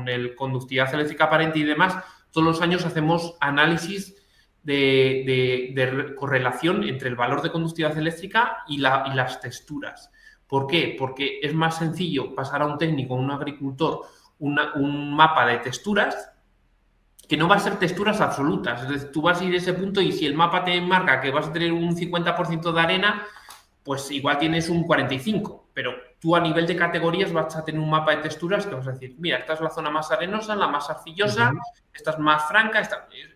el conductividad eléctrica aparente y demás, todos los años hacemos análisis de correlación entre el valor de conductividad eléctrica y las texturas. ¿Por qué? Porque es más sencillo pasar a un técnico, a un agricultor, un mapa de texturas que no va a ser texturas absolutas. Es decir, tú vas a ir a ese punto y si el mapa te marca que vas a tener un 50% de arena, pues igual tienes un 45%, pero tú a nivel de categorías vas a tener un mapa de texturas que vas a decir, mira, esta es la zona más arenosa, la más arcillosa, esta es más franca,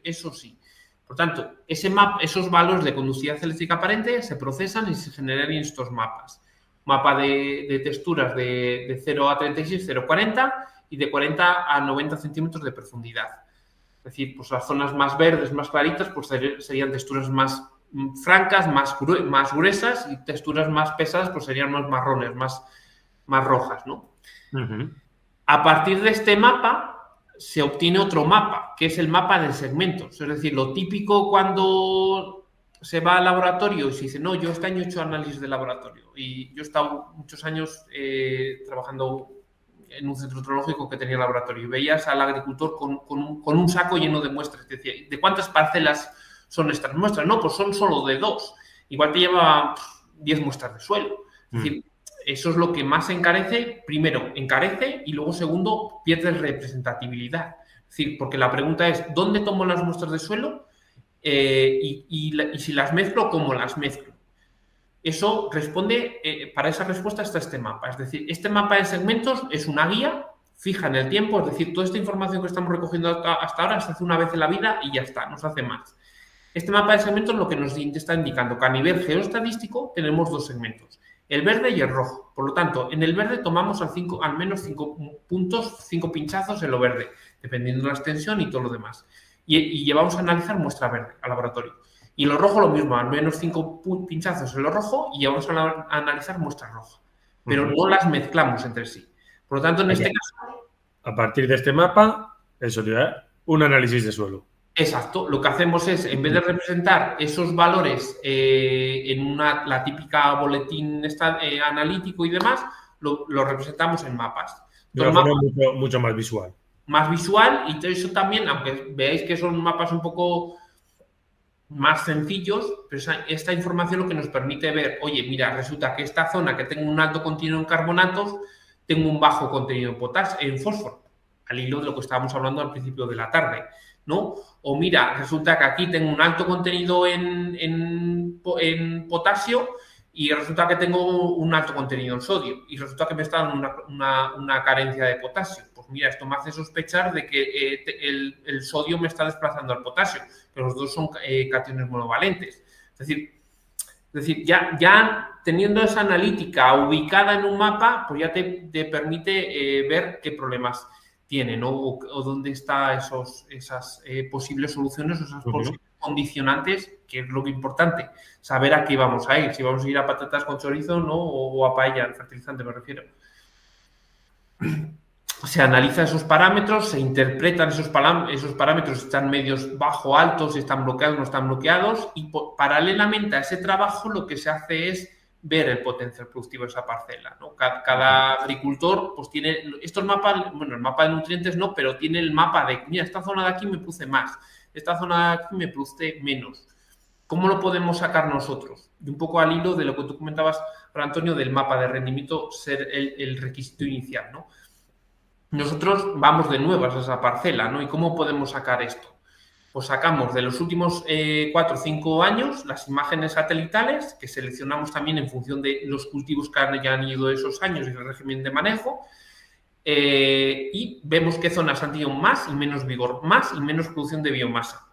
eso sí. Por tanto, esos valores de conductividad eléctrica aparente se procesan y se generan en estos mapas. Mapa de texturas de 0 a 36, 0 a 40 y de 40 a 90 centímetros de profundidad. Es decir, pues las zonas más verdes, más claritas, pues serían texturas más francas, más gruesas, y texturas más pesadas pues serían más marrones, más rojas, ¿no? A partir de este mapa se obtiene otro mapa, que es el mapa de segmentos. Es decir, lo típico cuando se va al laboratorio y se dice, no, yo este año he hecho análisis de laboratorio y yo he estado muchos años trabajando en un centro tecnológico que tenía laboratorio y veías al agricultor con un saco lleno de muestras. Te decía, ¿de cuántas parcelas son estas muestras? No, pues son solo de 2. Igual te lleva 10 muestras de suelo. Es decir, eso es lo que más encarece. Primero, encarece y luego, segundo, pierdes representatividad. Es decir, porque la pregunta es, ¿dónde tomo las muestras de suelo? Y si las mezclo, ¿cómo las mezclo? Eso responde, para esa respuesta está este mapa. Es decir, este mapa de segmentos es una guía fija en el tiempo. Es decir, toda esta información que estamos recogiendo hasta ahora se hace una vez en la vida y ya está, no se hace más. Este mapa de segmentos lo que nos está indicando que a nivel geoestadístico tenemos 2 segmentos, el verde y el rojo. Por lo tanto, en el verde tomamos al menos 5 puntos, 5 pinchazos en lo verde, dependiendo de la extensión y todo lo demás. Y llevamos a analizar muestra verde al laboratorio. Y en lo rojo lo mismo, al menos 5 pinchazos en lo rojo y llevamos a analizar muestra roja. Pero no las mezclamos entre sí. Por lo tanto, en este caso... A partir de este mapa, eso te da un análisis de suelo. Exacto, lo que hacemos es, en vez de representar esos valores en la típica boletín analítico y demás, lo representamos en mapas. De una forma mucho más visual. Más visual, y eso también, aunque veáis que son mapas un poco más sencillos, pero esta información lo que nos permite ver, oye, mira, resulta que esta zona que tengo un alto contenido en carbonatos, tengo un bajo contenido en fósforo, al hilo de lo que estábamos hablando al principio de la tarde, ¿no? O mira, resulta que aquí tengo un alto contenido en potasio y resulta que tengo un alto contenido en sodio y resulta que me está dando una carencia de potasio. Pues mira, esto me hace sospechar de que el sodio me está desplazando al potasio, que los dos son cationes monovalentes. Es decir, ya teniendo esa analítica ubicada en un mapa, pues ya te permite ver qué problemas tiene, ¿no? O dónde están esas posibles soluciones, esas posibles condicionantes, que es lo que es importante, saber a qué vamos a ir, si vamos a ir a patatas con chorizo, ¿no? O a paella, al fertilizante me refiero. Se analizan esos parámetros, se interpretan esos parámetros, si están medios, bajo, altos, si están bloqueados, no están bloqueados, y paralelamente a ese trabajo lo que se hace es ver el potencial productivo de esa parcela, ¿no? Cada agricultor pues tiene estos mapas, bueno, el mapa de nutrientes no, pero tiene el mapa de, mira, esta zona de aquí me produce más, esta zona de aquí me produce menos. ¿Cómo lo podemos sacar nosotros? Y un poco al hilo de lo que tú comentabas, Antonio, del mapa de rendimiento ser el requisito inicial, ¿no? Nosotros vamos de nuevas a esa parcela, ¿no? ¿Y cómo podemos sacar esto? Pues sacamos de los últimos 4 o 5 años las imágenes satelitales que seleccionamos también en función de los cultivos que han ido esos años y el régimen de manejo, y vemos qué zonas han tenido más y menos vigor, más y menos producción de biomasa.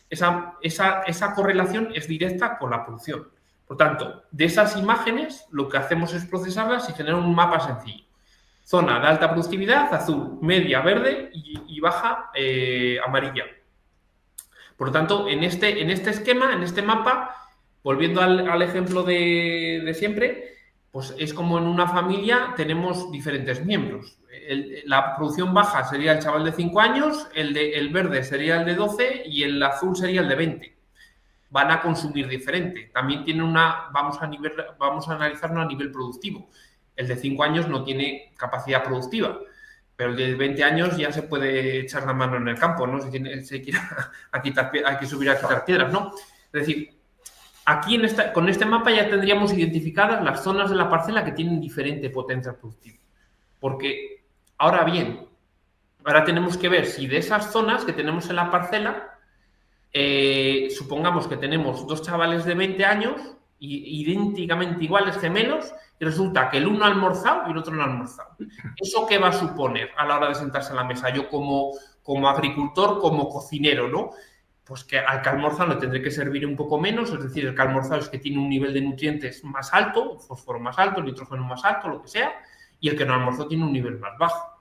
Esa correlación es directa con la producción. Por tanto, de esas imágenes lo que hacemos es procesarlas y generar un mapa sencillo. Zona de alta productividad, azul, media, verde y baja, amarilla. Por lo tanto, en este esquema, en este mapa, volviendo al ejemplo de siempre, pues es como en una familia tenemos diferentes miembros. La producción baja sería el chaval de 5 años, el verde sería el de 12 y el azul sería el de 20. Van a consumir diferente. También tienen vamos a analizarlo a nivel productivo. El de 5 años no tiene capacidad productiva, pero el de 20 años ya se puede echar la mano en el campo, ¿no? Si se quiere hay que subir a quitar piedras, ¿no? Es decir, aquí con este mapa ya tendríamos identificadas las zonas de la parcela que tienen diferente potencial productivo. Porque, ahora bien, ahora tenemos que ver si de esas zonas que tenemos en la parcela, supongamos que tenemos 2 chavales de 20 años, idénticamente iguales, gemelos, y resulta que el uno ha almorzado y el otro no ha almorzado. ¿Eso qué va a suponer a la hora de sentarse a la mesa? Yo como agricultor, como cocinero, ¿no? Pues que al que ha almorzado le tendré que servir un poco menos, es decir, el que ha almorzado es que tiene un nivel de nutrientes más alto, fósforo más alto, nitrógeno más alto, lo que sea, y el que no ha almorzado tiene un nivel más bajo.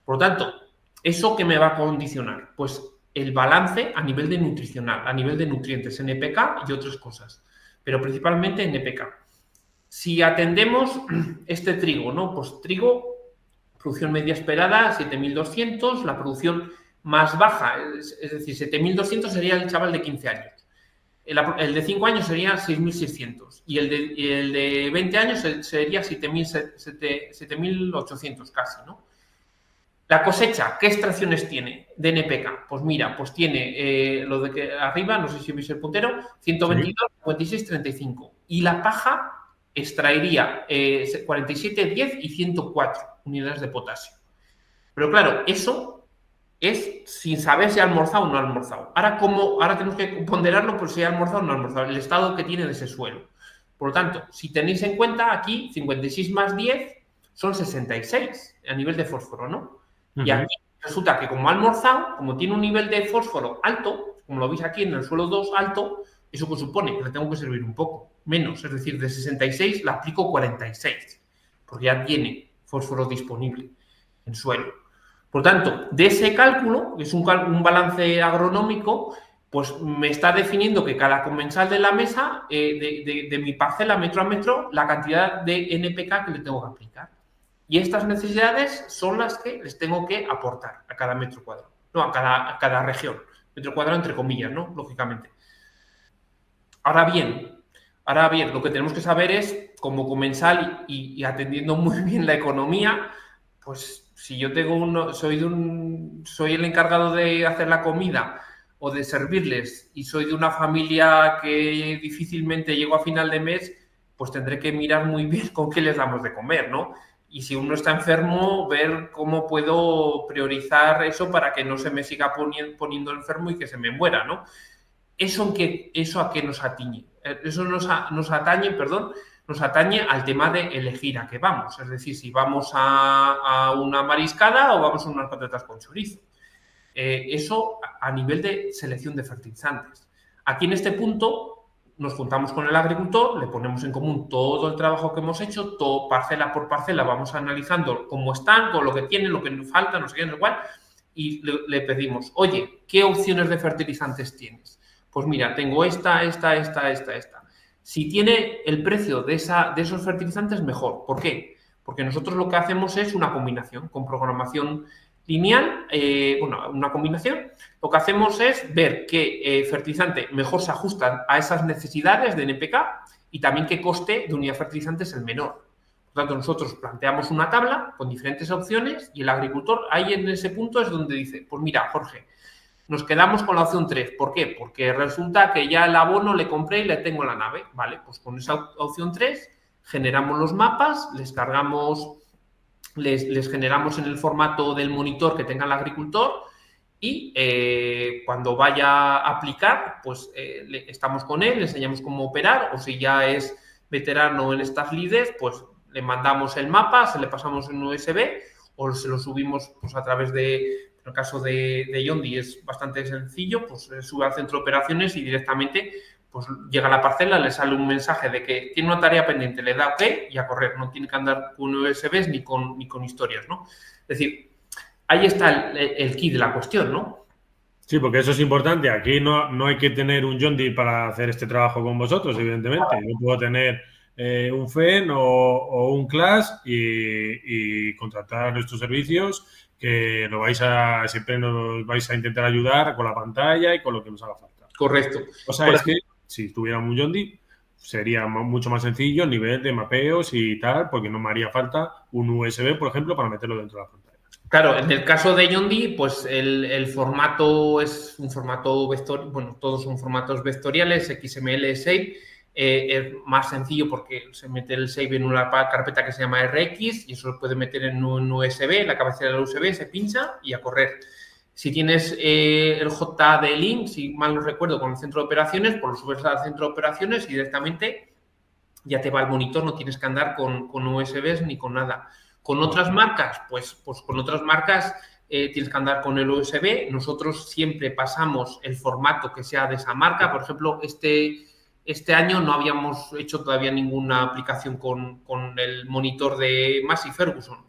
Por lo tanto, ¿eso qué me va a condicionar? Pues el balance a nivel de nutricional, a nivel de nutrientes, NPK y otras cosas, pero principalmente NPK. Si atendemos este trigo, ¿no? Pues trigo, producción media esperada, 7.200, la producción más baja, es decir, 7.200 sería el chaval de 15 años. El de 5 años sería 6.600 y el de 20 años sería 7.800 casi, ¿no? La cosecha, ¿qué extracciones tiene de NPK? Pues mira, pues tiene lo de que arriba, no sé si veis el puntero, 122, 56, 35. Y la paja extraería 47, 10 y 104 unidades de potasio. Pero claro, eso es sin saber si ha almorzado o no ha almorzado. Ahora tenemos que ponderarlo por si ha almorzado o no ha almorzado, el estado que tiene de ese suelo. Por lo tanto, si tenéis en cuenta aquí, 56 más 10 son 66 a nivel de fósforo, ¿no? Y aquí resulta que como ha almorzado, como tiene un nivel de fósforo alto, como lo veis aquí en el suelo 2 alto, eso que supone que le tengo que servir un poco menos, es decir, de 66 le aplico 46, porque ya tiene fósforo disponible en suelo. Por tanto, de ese cálculo, que es un balance agronómico, pues me está definiendo que cada comensal de la mesa, de mi parcela metro a metro, la cantidad de NPK que le tengo que aplicar. Y estas necesidades son las que les tengo que aportar a cada metro cuadrado, no, a cada región, metro cuadrado entre comillas, ¿no? Lógicamente. Ahora bien, lo que tenemos que saber es, como comensal y atendiendo muy bien la economía, pues si yo tengo soy el encargado de hacer la comida o de servirles y soy de una familia que difícilmente llego a final de mes, pues tendré que mirar muy bien con qué les damos de comer, ¿no? Y si uno está enfermo, ver cómo puedo priorizar eso para que no se me siga poniendo enfermo y que se me muera, ¿no? ¿Eso a qué nos atañe? Eso nos atañe al tema de elegir a qué vamos. Es decir, si vamos a una mariscada o vamos a unas patatas con chorizo. Eso a nivel de selección de fertilizantes. Aquí en este punto nos juntamos con el agricultor, le ponemos en común todo el trabajo que hemos hecho, todo parcela por parcela, vamos analizando cómo están, con lo que tienen, lo que nos falta, no sé qué, no sé cuál, y le pedimos, oye, ¿qué opciones de fertilizantes tienes? Pues mira, tengo esta. Si tiene el precio de esos fertilizantes, mejor. ¿Por qué? Porque nosotros lo que hacemos es una combinación con programación lineal, una combinación. Lo que hacemos es ver qué fertilizante mejor se ajusta a esas necesidades de NPK y también qué coste de unidad fertilizante es el menor. Por tanto, nosotros planteamos una tabla con diferentes opciones y el agricultor ahí en ese punto es donde dice, pues mira, Jorge, nos quedamos con la opción 3. ¿Por qué? Porque resulta que ya el abono le compré y le tengo en la nave. Vale, pues con esa opción 3 generamos los mapas, les cargamos, les generamos en el formato del monitor que tenga el agricultor y cuando vaya a aplicar, pues estamos con él, le enseñamos cómo operar, o si ya es veterano en estas lides, pues le mandamos el mapa, se le pasamos en USB o se lo subimos pues, a través de, en el caso de Yondi es bastante sencillo, pues sube al centro de operaciones y directamente pues llega a la parcela, le sale un mensaje de que tiene una tarea pendiente, le da OK y a correr, no tiene que andar con USBs ni con historias, ¿no? Es decir, ahí está el key de la cuestión, ¿no? Sí, porque eso es importante. Aquí no hay que tener un John Deere para hacer este trabajo con vosotros, evidentemente. Yo puedo tener un FEN o un CLAS y contratar nuestros servicios que siempre nos vais a intentar ayudar con la pantalla y con lo que nos haga falta. Correcto. O sea, es que si tuviéramos un John Deere sería mucho más sencillo el nivel de mapeos y tal, porque no me haría falta un USB, por ejemplo, para meterlo dentro de la pantalla. Claro, en el caso de Yondi, pues el formato es un formato vectorial, bueno, todos son formatos vectoriales, XML, Shape, es más sencillo porque se mete el Shape en una carpeta que se llama RX y eso lo puede meter en un USB, la cabecera del USB se pincha y a correr. Si tienes el JD-Link, si mal no recuerdo, con el centro de operaciones, pues lo subes al centro de operaciones y directamente ya te va al monitor, no tienes que andar con USBs ni con nada. Con otras marcas, pues con otras marcas tienes que andar con el USB. Nosotros siempre pasamos el formato que sea de esa marca. Por ejemplo, este año no habíamos hecho todavía ninguna aplicación con el monitor de Massey Ferguson.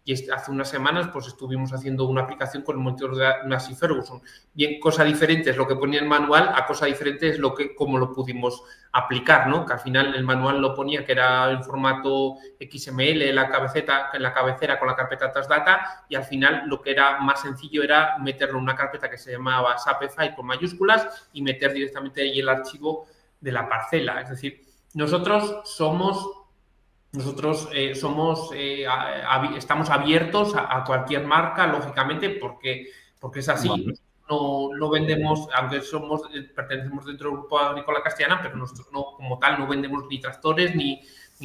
Y hace unas semanas pues estuvimos haciendo una aplicación con el monitor de Massey Ferguson. Bien, cosa diferente es lo que ponía en el manual, a cosa diferente es cómo lo pudimos aplicar, ¿no? Que al final el manual lo ponía que era en formato XML en la cabecera con la carpeta Tasdata y al final lo que era más sencillo era meterlo en una carpeta que se llamaba SAPFile con mayúsculas y meter directamente ahí el archivo de la parcela. Es decir, estamos abiertos a cualquier marca, lógicamente, porque es así. Vale. No vendemos, aunque pertenecemos dentro del Grupo Agrícola Castellana, pero nosotros como tal no vendemos ni tractores ni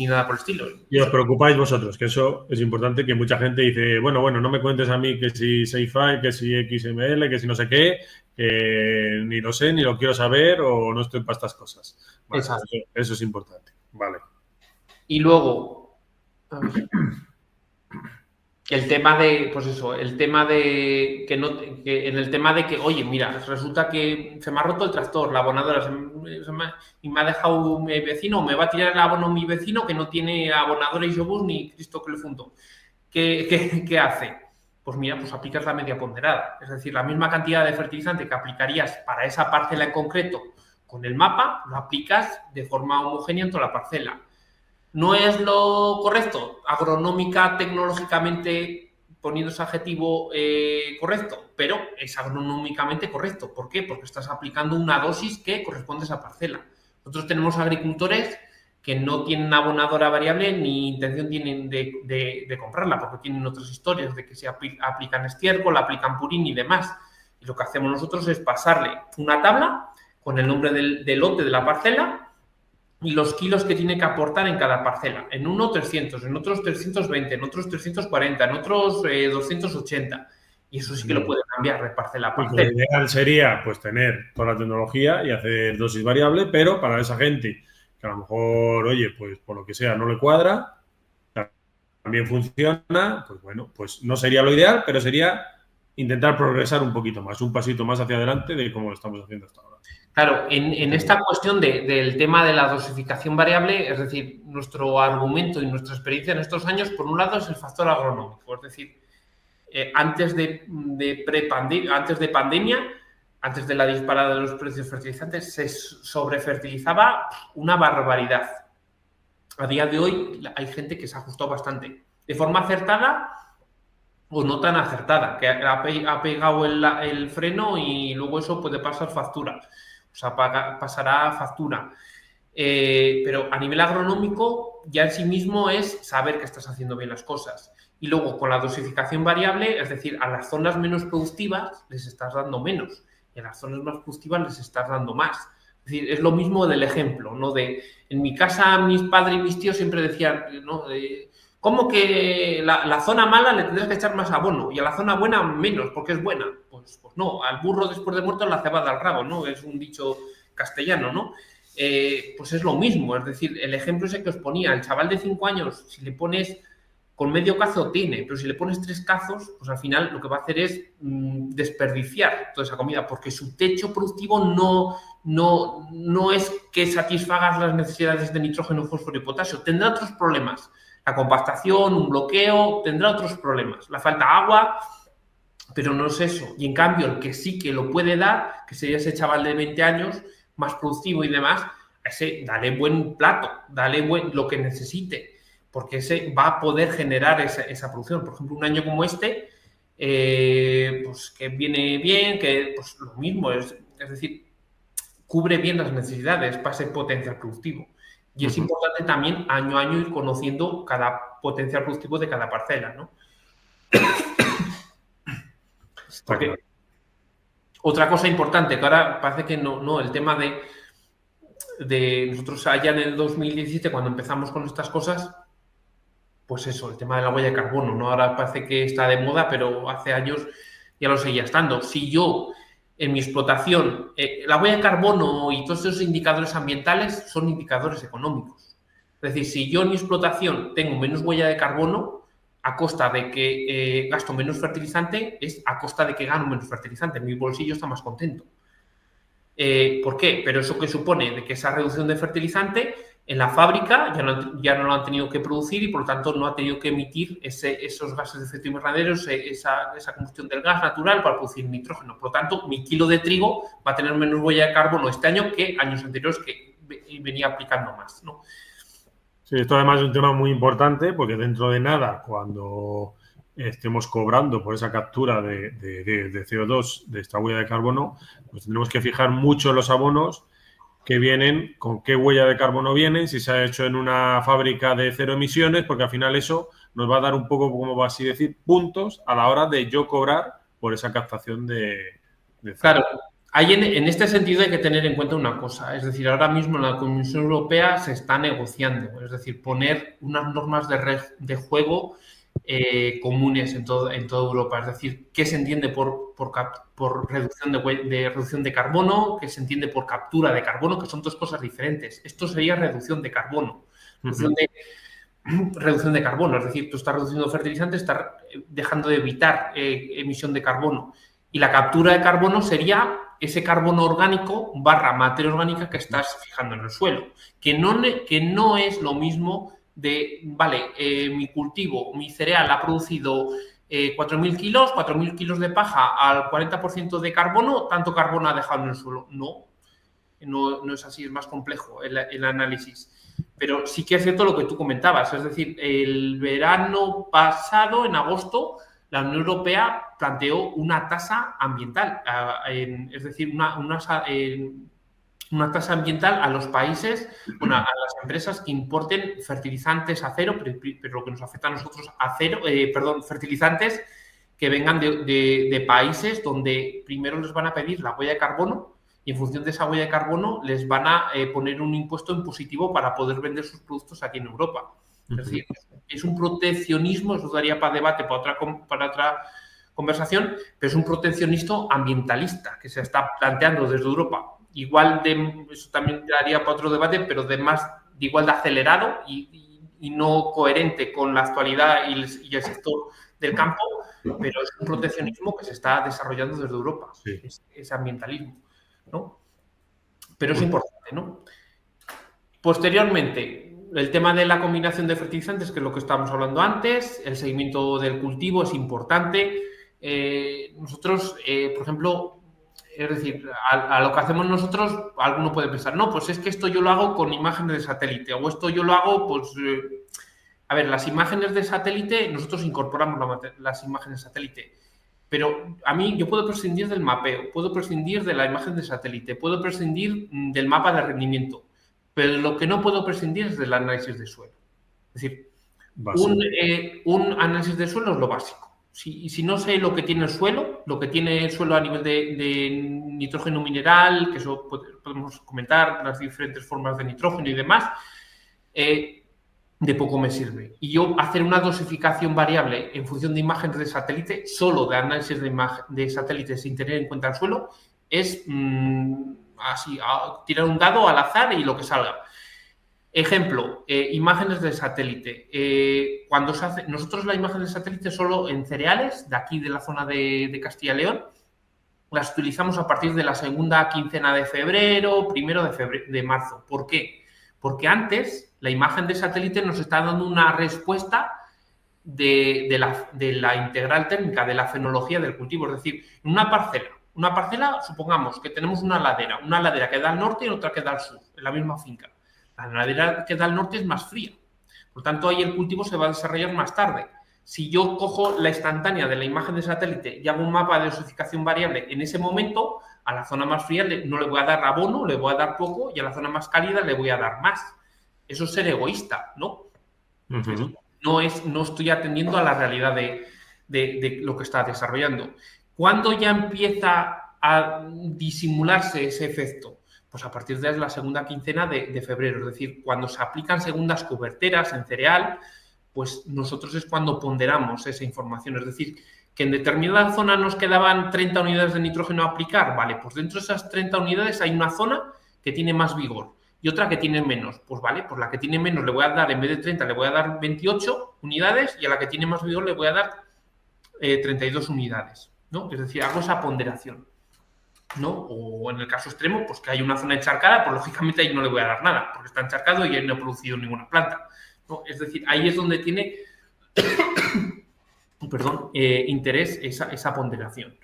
nada por el estilo. Y os preocupáis vosotros, que eso es importante, que mucha gente dice, bueno, no me cuentes a mí que si SafeFile, que si XML, que si no sé qué, que ni lo sé, ni lo quiero saber o no estoy para estas cosas. Vale, eso es importante. Vale. Y luego, el tema de, pues eso, el tema de que, oye, mira, resulta que se me ha roto el tractor, la abonadora, y me ha dejado mi vecino, me va a tirar el abono mi vecino que no tiene abonadora Isobus ni Cristo que le fundó. ¿Qué hace? Pues mira, pues aplicas la media ponderada. Es decir, la misma cantidad de fertilizante que aplicarías para esa parcela en concreto con el mapa, lo aplicas de forma homogénea en toda la parcela. ¿No es lo correcto? Agronómica, tecnológicamente, poniendo ese adjetivo correcto, pero es agronómicamente correcto. ¿Por qué? Porque estás aplicando una dosis que corresponde a esa parcela. Nosotros tenemos agricultores que no tienen abonadora variable ni intención tienen de comprarla, porque tienen otras historias de que se aplican estiércol, aplican purín y demás. Y lo que hacemos nosotros es pasarle una tabla con el nombre del lote de la parcela y los kilos que tiene que aportar en cada parcela. En uno 300, en otros 320, en otros 340, en otros 280. Y eso sí que lo puede cambiar de parcela a parcela. Lo ideal sería pues tener toda la tecnología y hacer dosis variable, pero para esa gente que a lo mejor, oye, pues por lo que sea no le cuadra, también funciona, pues bueno, pues no sería lo ideal, pero sería intentar progresar un poquito más, un pasito más hacia adelante de cómo lo estamos haciendo hasta ahora. Claro, en esta cuestión del tema de la dosificación variable, es decir, nuestro argumento y nuestra experiencia en estos años, por un lado, es el factor agronómico. Es decir, antes de pandemia, antes de la disparada de los precios fertilizantes, se sobrefertilizaba una barbaridad. A día de hoy hay gente que se ha ajustado bastante. De forma acertada o no tan acertada, que ha pegado el freno y luego eso puede pasar factura. O sea, pasará factura. Pero a nivel agronómico ya en sí mismo es saber que estás haciendo bien las cosas. Y luego con la dosificación variable, es decir, a las zonas menos productivas les estás dando menos y a las zonas más productivas les estás dando más. Es decir, es lo mismo del ejemplo, ¿no? En mi casa mis padres y mis tíos siempre decían, ¿no? ¿Cómo que la zona mala le tendrás que echar más abono y a la zona buena menos porque es buena? Pues no, al burro después de muerto la cebada al rabo, ¿no? Es un dicho castellano, ¿no? Pues es lo mismo, es decir, el ejemplo ese que os ponía, el chaval de 5 años, si le pones con medio cazo tiene, pero si le pones 3 cazos, pues al final lo que va a hacer es desperdiciar toda esa comida, porque su techo productivo no es que satisfagas las necesidades de nitrógeno, fósforo y potasio, tendrá otros problemas. La compactación, un bloqueo, tendrá otros problemas. La falta de agua, pero no es eso. Y en cambio, el que sí que lo puede dar, que sería ese chaval de 20 años, más productivo y demás, a ese dale buen plato, dale lo que necesite, porque ese va a poder generar esa producción. Por ejemplo, un año como este, pues que viene bien, que pues lo mismo, es decir, cubre bien las necesidades para ese potencial productivo. Y es importante también año a año ir conociendo cada potencial productivo de cada parcela, ¿no? Porque otra cosa importante, que ahora parece que no el tema de nosotros allá en el 2017, cuando empezamos con estas cosas, pues eso, el tema de la huella de carbono, ¿no? Ahora parece que está de moda, pero hace años ya lo seguía estando. Si yo en mi explotación, la huella de carbono y todos esos indicadores ambientales son indicadores económicos. Es decir, si yo en mi explotación tengo menos huella de carbono, a costa de que gasto menos fertilizante, es a costa de que gano menos fertilizante. Mi bolsillo está más contento. ¿Por qué? Pero eso que supone de que esa reducción de fertilizante en la fábrica ya no lo han tenido que producir y por lo tanto no ha tenido que emitir esos gases de efecto invernadero, esa combustión del gas natural para producir nitrógeno. Por lo tanto, mi kilo de trigo va a tener menos huella de carbono este año que años anteriores que venía aplicando más, ¿no? Sí, esto además es un tema muy importante porque dentro de nada, cuando estemos cobrando por esa captura de CO2, de esta huella de carbono, pues tendremos que fijar mucho en los abonos que vienen, con qué huella de carbono vienen, si se ha hecho en una fábrica de cero emisiones, porque al final eso nos va a dar un poco, como va así decir, puntos a la hora de yo cobrar por esa captación de CO2. Claro. En este sentido hay que tener en cuenta una cosa, es decir, ahora mismo en la Comisión Europea se está negociando, es decir, poner unas normas de juego comunes en toda Europa, es decir, qué se entiende por reducción de carbono, qué se entiende por captura de carbono, que son dos cosas diferentes. Esto sería reducción de carbono, reducción de carbono, es decir, tú estás reduciendo fertilizantes, estás dejando de evitar emisión de carbono. Y la captura de carbono sería ese carbono orgánico / materia orgánica que estás fijando en el suelo, que no es lo mismo de, vale, mi cultivo, mi cereal ha producido 4.000 kilos, 4.000 kilos de paja al 40% de carbono, tanto carbono ha dejado en el suelo. No es así, es más complejo el análisis. Pero sí que es cierto lo que tú comentabas, es decir, el verano pasado, en agosto, la Unión Europea planteó una tasa ambiental, es decir, una tasa ambiental a los países, a las empresas que importen fertilizantes a cero, pero lo que nos afecta a nosotros fertilizantes que vengan de países donde primero les van a pedir la huella de carbono y en función de esa huella de carbono les van a poner un impuesto impositivo para poder vender sus productos aquí en Europa. Es decir, es un proteccionismo, eso daría para debate, para otra conversación, pero es un proteccionismo ambientalista que se está planteando desde Europa. Eso también daría para otro debate, pero igual de acelerado y no coherente con la actualidad y el sector del campo, pero es un proteccionismo que se está desarrollando desde Europa, sí. Ese ambientalismo, ¿no? Pero es importante, ¿no? Posteriormente, el tema de la combinación de fertilizantes, que es lo que estábamos hablando antes, el seguimiento del cultivo es importante. Nosotros, por ejemplo, es decir, a lo que hacemos nosotros, alguno puede pensar, no, pues es que esto yo lo hago con imágenes de satélite, o esto yo lo hago, pues... a ver, las imágenes de satélite, nosotros incorporamos las imágenes de satélite, pero a mí yo puedo prescindir del mapeo, puedo prescindir de la imagen de satélite, puedo prescindir del mapa de rendimiento, pero lo que no puedo prescindir es del análisis de suelo. Es decir, un análisis de suelo es lo básico. Si no sé lo que tiene el suelo a nivel de nitrógeno mineral, que eso podemos comentar, las diferentes formas de nitrógeno y demás, de poco me sirve. Y yo hacer una dosificación variable en función de imágenes de satélite, solo de análisis de satélite sin tener en cuenta el suelo, es así, tirar un dado al azar y lo que salga. Ejemplo, imágenes de satélite. Cuando se hace, nosotros la imagen de satélite solo en cereales, de aquí de la zona de Castilla y León, las utilizamos a partir de la segunda quincena de febrero, primero de marzo. ¿Por qué? Porque antes la imagen de satélite nos está dando una respuesta de la integral térmica, de la fenología del cultivo. Es decir, en una parcela, supongamos que tenemos una ladera que da al norte y otra que da al sur, en la misma finca. La ladera que da al norte es más fría. Por tanto, ahí el cultivo se va a desarrollar más tarde. Si yo cojo la instantánea de la imagen de satélite y hago un mapa de dosificación variable en ese momento, a la zona más fría no le voy a dar abono, le voy a dar poco, y a la zona más cálida le voy a dar más. Eso es ser egoísta, ¿no? No estoy atendiendo a la realidad de lo que está desarrollando. ¿Cuándo ya empieza a disimularse ese efecto? Pues a partir de la segunda quincena de febrero. Es decir, cuando se aplican segundas coberteras en cereal, pues nosotros es cuando ponderamos esa información. Es decir, que en determinada zona nos quedaban 30 unidades de nitrógeno a aplicar. Vale, pues dentro de esas 30 unidades hay una zona que tiene más vigor y otra que tiene menos. Pues vale, pues la que tiene menos le voy a dar, en vez de 30, le voy a dar 28 unidades, y a la que tiene más vigor le voy a dar 32 unidades, ¿no? Es decir, hago esa ponderación, ¿no? O en el caso extremo, pues que hay una zona encharcada, pues lógicamente ahí no le voy a dar nada, porque está encharcado y ahí no ha producido ninguna planta, ¿no? Es decir, ahí es donde tiene interés esa ponderación.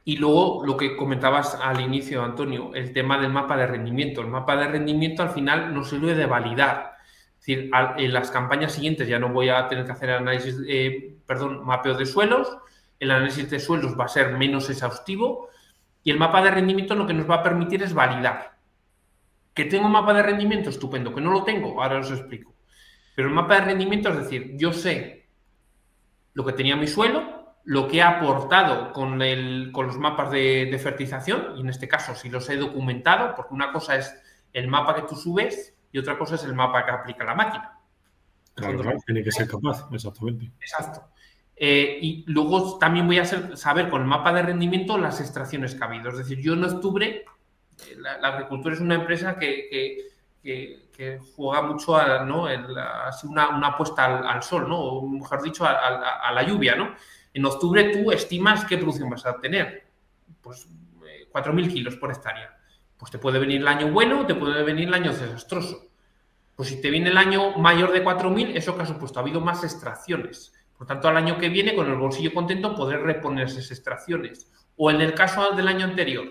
Y luego lo que comentabas al inicio, Antonio, el tema del mapa de rendimiento. El mapa de rendimiento al final nos sirve de validar. Es decir, en las campañas siguientes ya no voy a tener que hacer análisis, mapeo de suelos. El análisis de suelos va a ser menos exhaustivo, y el mapa de rendimiento lo que nos va a permitir es validar. ¿Que tengo un mapa de rendimiento? Estupendo. ¿Que no lo tengo? Ahora os explico. Pero el mapa de rendimiento, es decir, yo sé lo que tenía mi suelo, lo que he aportado con los mapas de fertilización, y en este caso si los he documentado, porque una cosa es el mapa que tú subes y otra cosa es el mapa que aplica la máquina. Claro, tiene que ser capaz, exactamente. Exacto. Y luego también voy a saber con el mapa de rendimiento las extracciones que ha habido. Es decir, yo en octubre, la agricultura es una empresa que juega mucho a, ¿no? una apuesta al sol, ¿no? O mejor dicho, a la lluvia, ¿no? En octubre tú estimas qué producción vas a obtener. Pues 4.000 kilos por hectárea. Pues te puede venir el año bueno o te puede venir el año desastroso. Pues si te viene el año mayor de 4.000, ¿eso qué ha supuesto? Ha habido más extracciones. Por tanto, al año que viene, con el bolsillo contento, poder reponer esas extracciones. O en el caso del año anterior,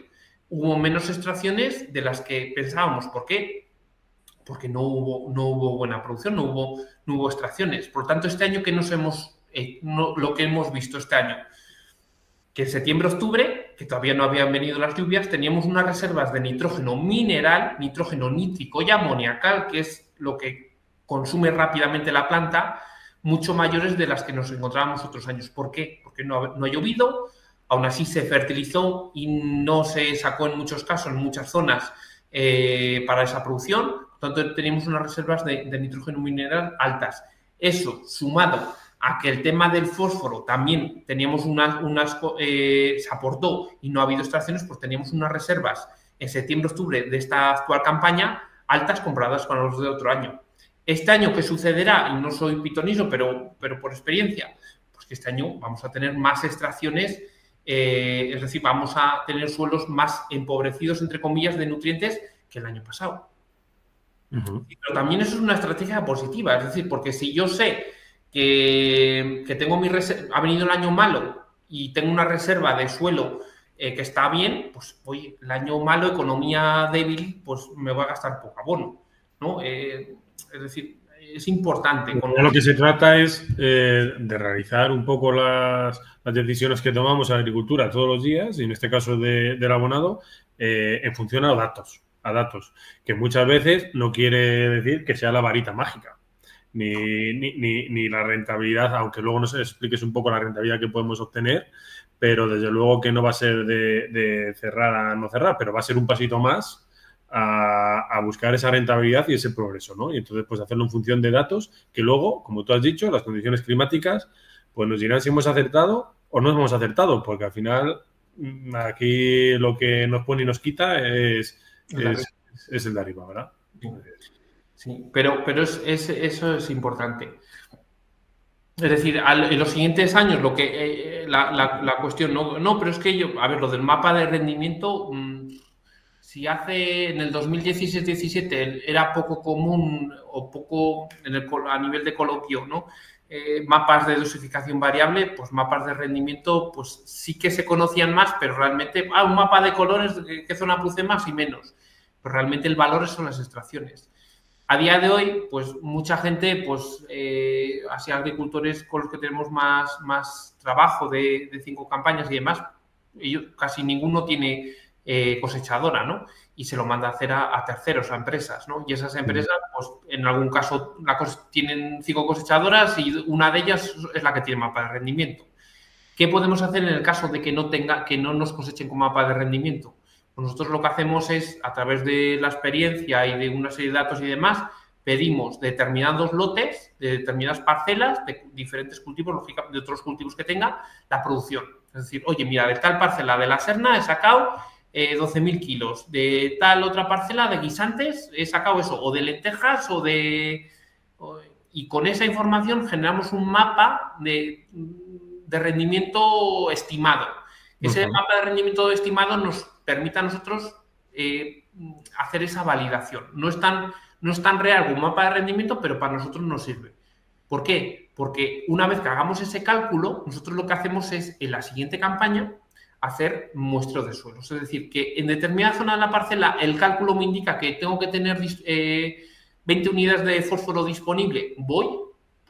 hubo menos extracciones de las que pensábamos. ¿Por qué? Porque no hubo buena producción, no hubo extracciones. Por tanto, este año que lo que hemos visto este año, que en septiembre-octubre, que todavía no habían venido las lluvias, teníamos unas reservas de nitrógeno mineral, nitrógeno nítrico y amoniacal, que es lo que consume rápidamente la planta, mucho mayores de las que nos encontrábamos otros años. ¿Por qué? Porque no ha llovido, aún así se fertilizó y no se sacó en muchos casos, en muchas zonas, para esa producción. Por tanto, teníamos unas reservas de nitrógeno mineral altas. Eso, sumado a que el tema del fósforo también teníamos se aportó y no ha habido extracciones, pues teníamos unas reservas en septiembre-octubre de esta actual campaña altas comparadas con los de otro año. Este año, ¿qué sucederá? Y no soy pitoniso, pero por experiencia, pues que este año vamos a tener más extracciones, es decir, vamos a tener suelos más empobrecidos, entre comillas, de nutrientes que el año pasado. Pero también eso es una estrategia positiva, es decir, porque si yo sé que tengo ha venido el año malo y tengo una reserva de suelo que está bien, pues oye, el año malo, economía débil, pues me voy a gastar poco abono, ¿no? Es decir, es importante. Lo que se trata es de realizar un poco las decisiones que tomamos en agricultura todos los días, y en este caso del abonado, en función a los datos. a datos, que muchas veces no quiere decir que sea la varita mágica, ni la rentabilidad, aunque luego nos expliques un poco la rentabilidad que podemos obtener, pero desde luego que no va a ser de cerrar a no cerrar, pero va a ser un pasito más a buscar esa rentabilidad y ese progreso, ¿no? Y entonces, pues hacerlo en función de datos que luego, como tú has dicho, las condiciones climáticas, pues nos dirán si hemos acertado o no hemos acertado, porque al final aquí lo que nos pone y nos quita es el de arriba, ¿verdad? Sí, pero eso es importante. Es decir, en los siguientes años, lo que la cuestión, no, pero es que a ver, lo del mapa de rendimiento, si hace en el 2016-17 era poco común o poco a nivel de coloquio, ¿no? Mapas de dosificación variable, pues mapas de rendimiento, pues sí que se conocían más, pero realmente, un mapa de colores, ¿qué zona produce más y menos? Pues realmente el valor son las extracciones. A día de hoy, pues mucha gente, pues así agricultores con los que tenemos más trabajo de 5 campañas y demás, casi ninguno tiene cosechadora, ¿no? Y se lo manda a hacer a terceros, a empresas, ¿no? Y esas empresas, pues en algún caso tienen 5 cosechadoras y una de ellas es la que tiene mapa de rendimiento. ¿Qué podemos hacer en el caso de que no nos cosechen con mapa de rendimiento? Pues nosotros lo que hacemos es, a través de la experiencia y de una serie de datos y demás, pedimos determinados lotes, de determinadas parcelas, de diferentes cultivos, lógicamente de otros cultivos que tenga, la producción. Es decir, oye, mira, de tal parcela de la serna he sacado 12.000 kilos, de tal otra parcela de guisantes he sacado eso, o de lentejas y con esa información generamos un mapa de rendimiento estimado. Ese mapa de rendimiento estimado nos permite a nosotros hacer esa validación. No es tan real como un mapa de rendimiento, pero para nosotros nos sirve. ¿Por qué? Porque una vez que hagamos ese cálculo, nosotros lo que hacemos es, en la siguiente campaña, hacer muestreo de suelos. Es decir, que en determinada zona de la parcela el cálculo me indica que tengo que tener 20 unidades de fósforo disponible.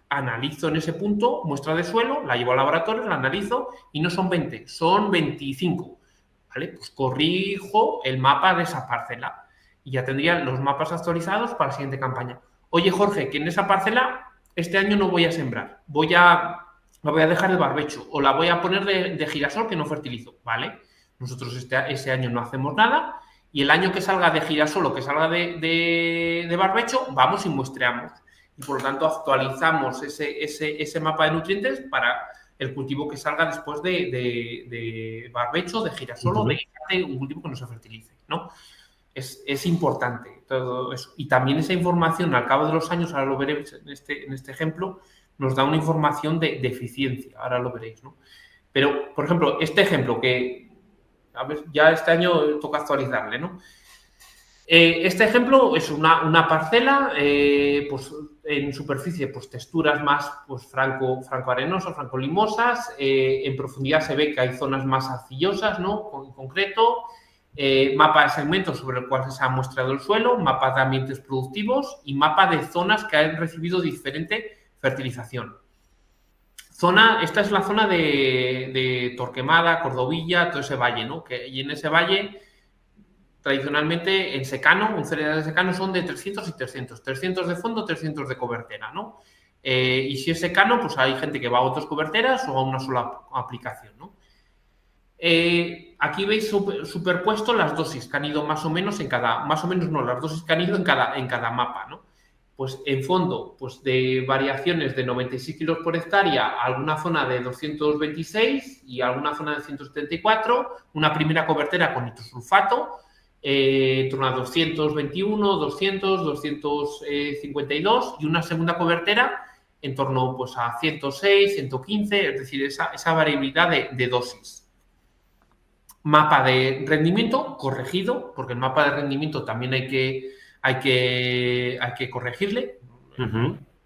Analizo en ese punto muestra de suelo, la llevo al laboratorio, la analizo y no son 20, son 25. ¿Vale? Pues corrijo el mapa de esa parcela y ya tendría los mapas actualizados para la siguiente campaña. Oye, Jorge, que en esa parcela este año no voy a sembrar, la voy a dejar de barbecho o la voy a poner de girasol que no fertilizo, ¿vale? Nosotros ese año no hacemos nada y el año que salga de girasol o que salga de barbecho, vamos y muestreamos. Y por lo tanto actualizamos ese mapa de nutrientes para el cultivo que salga después de barbecho, de girasol o de un cultivo que no se fertilice, ¿no? Es importante todo eso. Y también esa información, al cabo de los años, ahora lo veréis en este ejemplo, nos da una información de eficiencia, ahora lo veréis, ¿no? Pero, por ejemplo, este ejemplo que a ver, ya este año toca actualizarle, ¿no? Este ejemplo es una parcela, pues en superficie, pues texturas más pues franco-arenosas, franco-limosas. En profundidad se ve que hay zonas más arcillosas, ¿no? En concreto, mapa de segmentos sobre el cual se ha muestrado el suelo, mapa de ambientes productivos y mapa de zonas que han recibido diferente fertilización. Esta es la zona de Torquemada, Cordovilla, todo ese valle, ¿no? Y en ese valle, tradicionalmente, en secano, un cereal de secano son de 300 y 300. 300 de fondo, 300 de cobertera, ¿no? Y si es secano, pues hay gente que va a otras coberteras o a una sola aplicación, ¿no? Aquí veis superpuesto las dosis que han ido más o menos las dosis que han ido en cada mapa, ¿no? Pues en fondo, pues de variaciones de 96 kilos por hectárea, alguna zona de 226 y alguna zona de 174, una primera cobertera con nitrosulfato, en torno a 221, 200, 252 y una segunda cobertera en torno pues, a 106, 115, es decir, esa variabilidad de dosis. Mapa de rendimiento corregido, porque el mapa de rendimiento también hay que corregirle.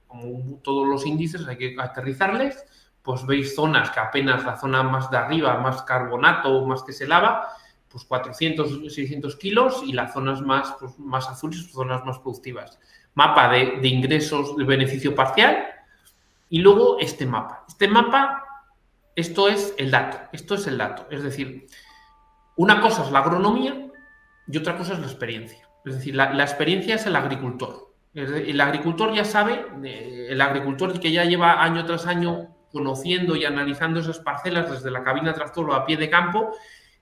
Como todos los índices hay que aterrizarles. Pues veis zonas que apenas la zona más de arriba, más carbonato, más que se lava, pues 400, 600 kilos y las zonas más azules, zonas más productivas. Mapa de ingresos de beneficio parcial y luego este mapa. Esto es el dato. Es decir, una cosa es la agronomía y otra cosa es la experiencia. Es decir, la experiencia es el agricultor. El agricultor ya sabe, el agricultor que ya lleva año tras año conociendo y analizando esas parcelas desde la cabina tractor o a pie de campo,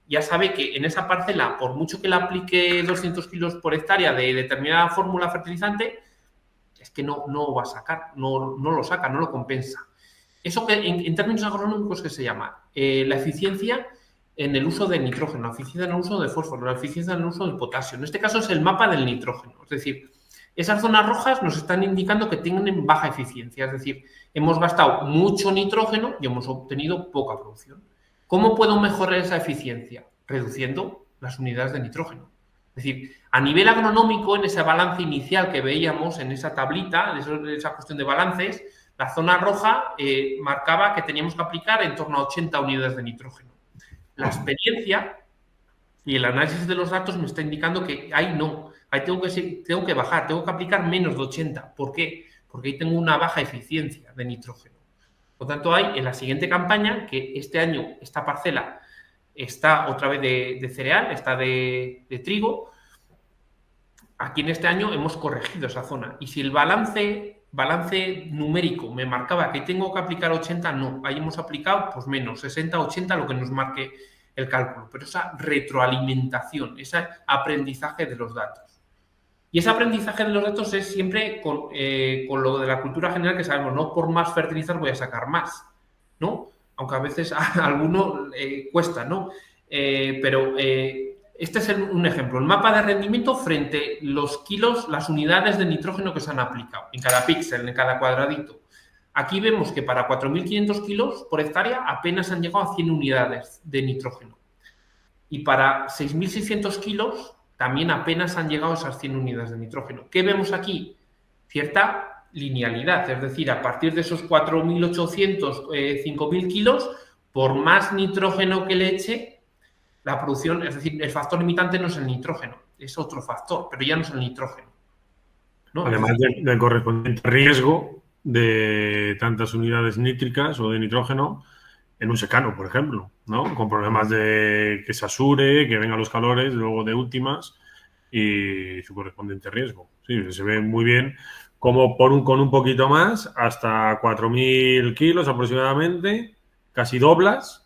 ya sabe que en esa parcela, por mucho que le aplique 200 kilos por hectárea de determinada fórmula fertilizante, es que no va a sacar, no lo saca, no lo compensa. Eso que en términos agronómicos, ¿qué se llama? La eficiencia en el uso de nitrógeno, la eficiencia en el uso de fósforo, la eficiencia en el uso del potasio. En este caso es el mapa del nitrógeno. Es decir, esas zonas rojas nos están indicando que tienen baja eficiencia. Es decir, hemos gastado mucho nitrógeno y hemos obtenido poca producción. ¿Cómo puedo mejorar esa eficiencia? Reduciendo las unidades de nitrógeno. Es decir, a nivel agronómico, en ese balance inicial que veíamos, en esa tablita, de esa cuestión de balances, la zona roja marcaba que teníamos que aplicar en torno a 80 unidades de nitrógeno. La experiencia y el análisis de los datos me está indicando que ahí no, ahí tengo que bajar, tengo que aplicar menos de 80. ¿Por qué? Porque ahí tengo una baja eficiencia de nitrógeno. Por lo tanto, hay en la siguiente campaña, que este año esta parcela está otra vez de cereal, está de trigo, aquí en este año hemos corregido esa zona. Y si el balance numérico me marcaba que tengo que aplicar 80, no. Ahí hemos aplicado pues menos, 60, 80, lo que nos marque el cálculo. Pero esa retroalimentación, ese aprendizaje de los datos. Y ese aprendizaje de los datos es siempre con lo de la cultura general que sabemos, no por más fertilizar voy a sacar más, ¿no? Aunque a veces a alguno cuesta, ¿no? Pero este es un ejemplo, el mapa de rendimiento frente a los kilos, las unidades de nitrógeno que se han aplicado en cada píxel, en cada cuadradito. Aquí vemos que para 4.500 kilos por hectárea apenas han llegado a 100 unidades de nitrógeno. Y para 6.600 kilos también apenas han llegado a esas 100 unidades de nitrógeno. ¿Qué vemos aquí? Cierta linealidad, es decir, a partir de esos 4.800, 5.000 kilos, por más nitrógeno que le eche, la producción, es decir, el factor limitante no es el nitrógeno, es otro factor, pero ya no es el nitrógeno, ¿no? Además del correspondiente riesgo de tantas unidades nítricas o de nitrógeno en un secano, por ejemplo, ¿no? Con problemas de que se asure, que vengan los calores, luego de últimas y su correspondiente riesgo. Sí, se ve muy bien como con un poquito más, hasta 4.000 kilos aproximadamente, casi doblas.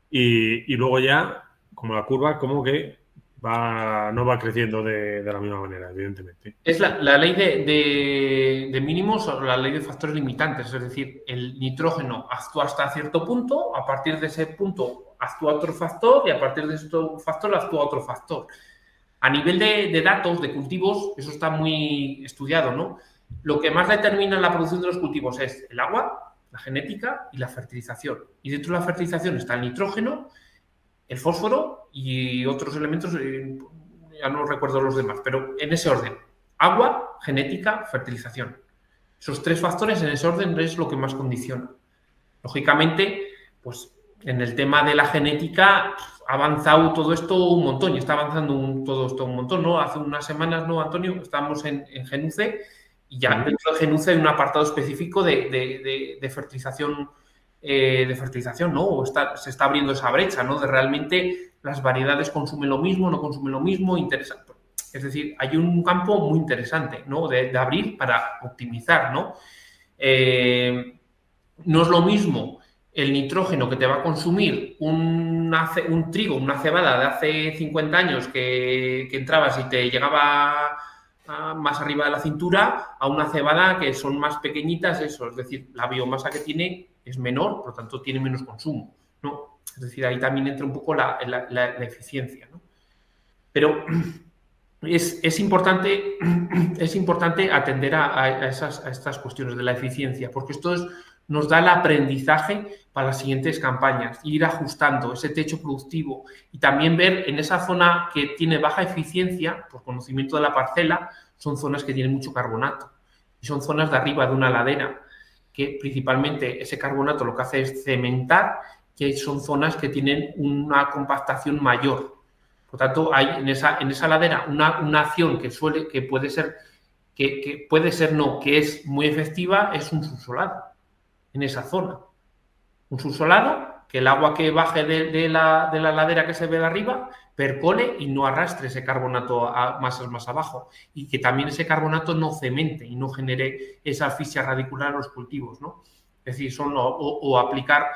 Y luego ya, como la curva, como que no va creciendo de la misma manera, evidentemente. Es la ley de mínimos o la ley de factores limitantes, es decir, el nitrógeno actúa hasta cierto punto, a partir de ese punto actúa otro factor y a partir de ese factor actúa otro factor. A nivel de datos, de cultivos, eso está muy estudiado, ¿no? Lo que más determina la producción de los cultivos es el agua, la genética y la fertilización. Y dentro de la fertilización está el nitrógeno, el fósforo y otros elementos, ya no recuerdo los demás, pero en ese orden. Agua, genética, fertilización. Esos tres factores en ese orden es lo que más condiciona. Lógicamente, pues en el tema de la genética ha avanzado todo esto un montón y está avanzando todo esto un montón, ¿no? Hace unas semanas, ¿no, Antonio? Estábamos en Genuce. Y ya dentro de Genuce hay un apartado específico de fertilización, ¿no? Se está abriendo esa brecha, ¿no? De realmente las variedades consumen lo mismo, no consumen lo mismo, interesante. Es decir, hay un campo muy interesante, ¿no? De abrir para optimizar, ¿no? No es lo mismo el nitrógeno que te va a consumir un trigo, una cebada de hace 50 años que entrabas y te llegaba más arriba de la cintura, a una cebada que son más pequeñitas, eso, es decir, la biomasa que tiene es menor, por lo tanto tiene menos consumo, ¿no? Es decir, ahí también entra un poco la eficiencia, ¿no? Pero es importante atender a estas cuestiones de la eficiencia, porque esto nos da el aprendizaje para las siguientes campañas, ir ajustando ese techo productivo y también ver en esa zona que tiene baja eficiencia, por conocimiento de la parcela, son zonas que tienen mucho carbonato y son zonas de arriba de una ladera, que principalmente ese carbonato lo que hace es cementar, que son zonas que tienen una compactación mayor. Por tanto, hay en esa ladera una acción que puede ser, que es muy efectiva, es un subsolado en esa zona. Un subsolado, que el agua que baje de la ladera que se ve de arriba percole y no arrastre ese carbonato a masas más abajo, y que también ese carbonato no cemente y no genere esa asfixia radicular a los cultivos, ¿no? Es decir, o aplicar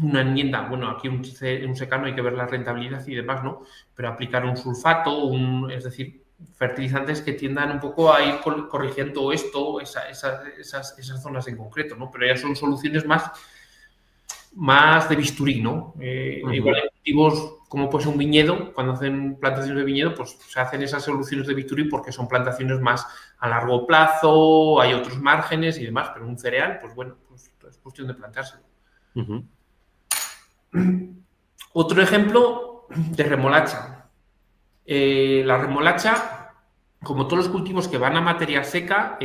una enmienda, bueno, aquí un secano hay que ver la rentabilidad y demás, ¿no? Pero aplicar un sulfato, es decir, fertilizantes que tiendan un poco a ir corrigiendo esas zonas en concreto, ¿no? Pero ya son soluciones más de bisturí, ¿no? Igual en cultivos como pues un viñedo, cuando hacen plantaciones de viñedo, pues se hacen esas soluciones de bisturí porque son plantaciones más a largo plazo, hay otros márgenes y demás, pero un cereal, pues bueno, pues es cuestión de planteárselo. Otro ejemplo de remolacha. La remolacha, como todos los cultivos que van a materia seca,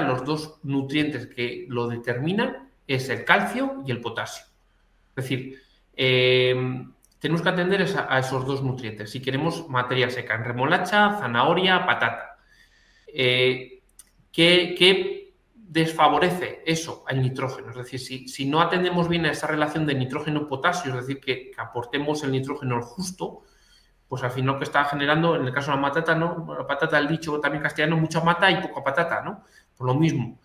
los dos nutrientes que lo determinan es el calcio y el potasio. Es decir, tenemos que atender a esos dos nutrientes si queremos materia seca, en remolacha, zanahoria, patata. ¿Qué desfavorece eso al nitrógeno? Es decir, si no atendemos bien a esa relación de nitrógeno-potasio, es decir, que aportemos el nitrógeno justo, pues al final lo que está generando, en el caso de la patata, ¿no? La patata, el dicho también castellano, mucha mata y poca patata, ¿no? Por lo mismo.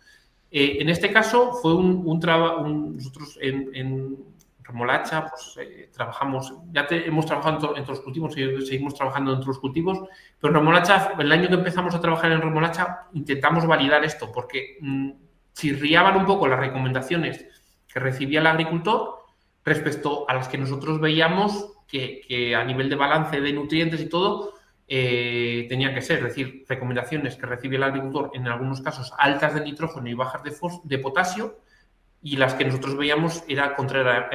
En este caso fue un trabajo, nosotros en remolacha, pues trabajamos, hemos trabajado en todos los cultivos, seguimos trabajando en todos los cultivos, pero en remolacha, el año que empezamos a trabajar en remolacha, intentamos validar esto, porque chirriaban un poco las recomendaciones que recibía el agricultor respecto a las que nosotros veíamos que a nivel de balance de nutrientes y todo, tenía que ser, es decir, recomendaciones que recibe el agricultor en algunos casos altas de nitrógeno y bajas de potasio, y las que nosotros veíamos era contraria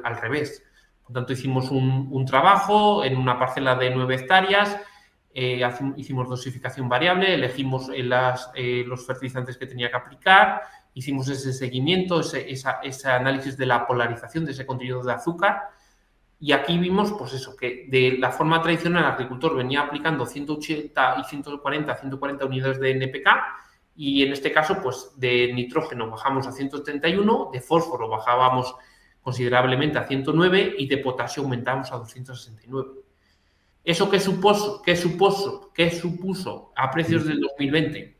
al revés. Por tanto, hicimos un trabajo en una parcela de 9 hectáreas, hicimos dosificación variable, elegimos los fertilizantes que tenía que aplicar, hicimos ese seguimiento, ese análisis de la polarización de ese contenido de azúcar. Y aquí vimos, pues eso, que de la forma tradicional el agricultor venía aplicando 180 y 140 unidades de NPK, y en este caso, pues de nitrógeno bajamos a 171, de fósforo bajábamos considerablemente a 109 y de potasio aumentamos a 269. ¿Eso qué supuso a precios del 2020?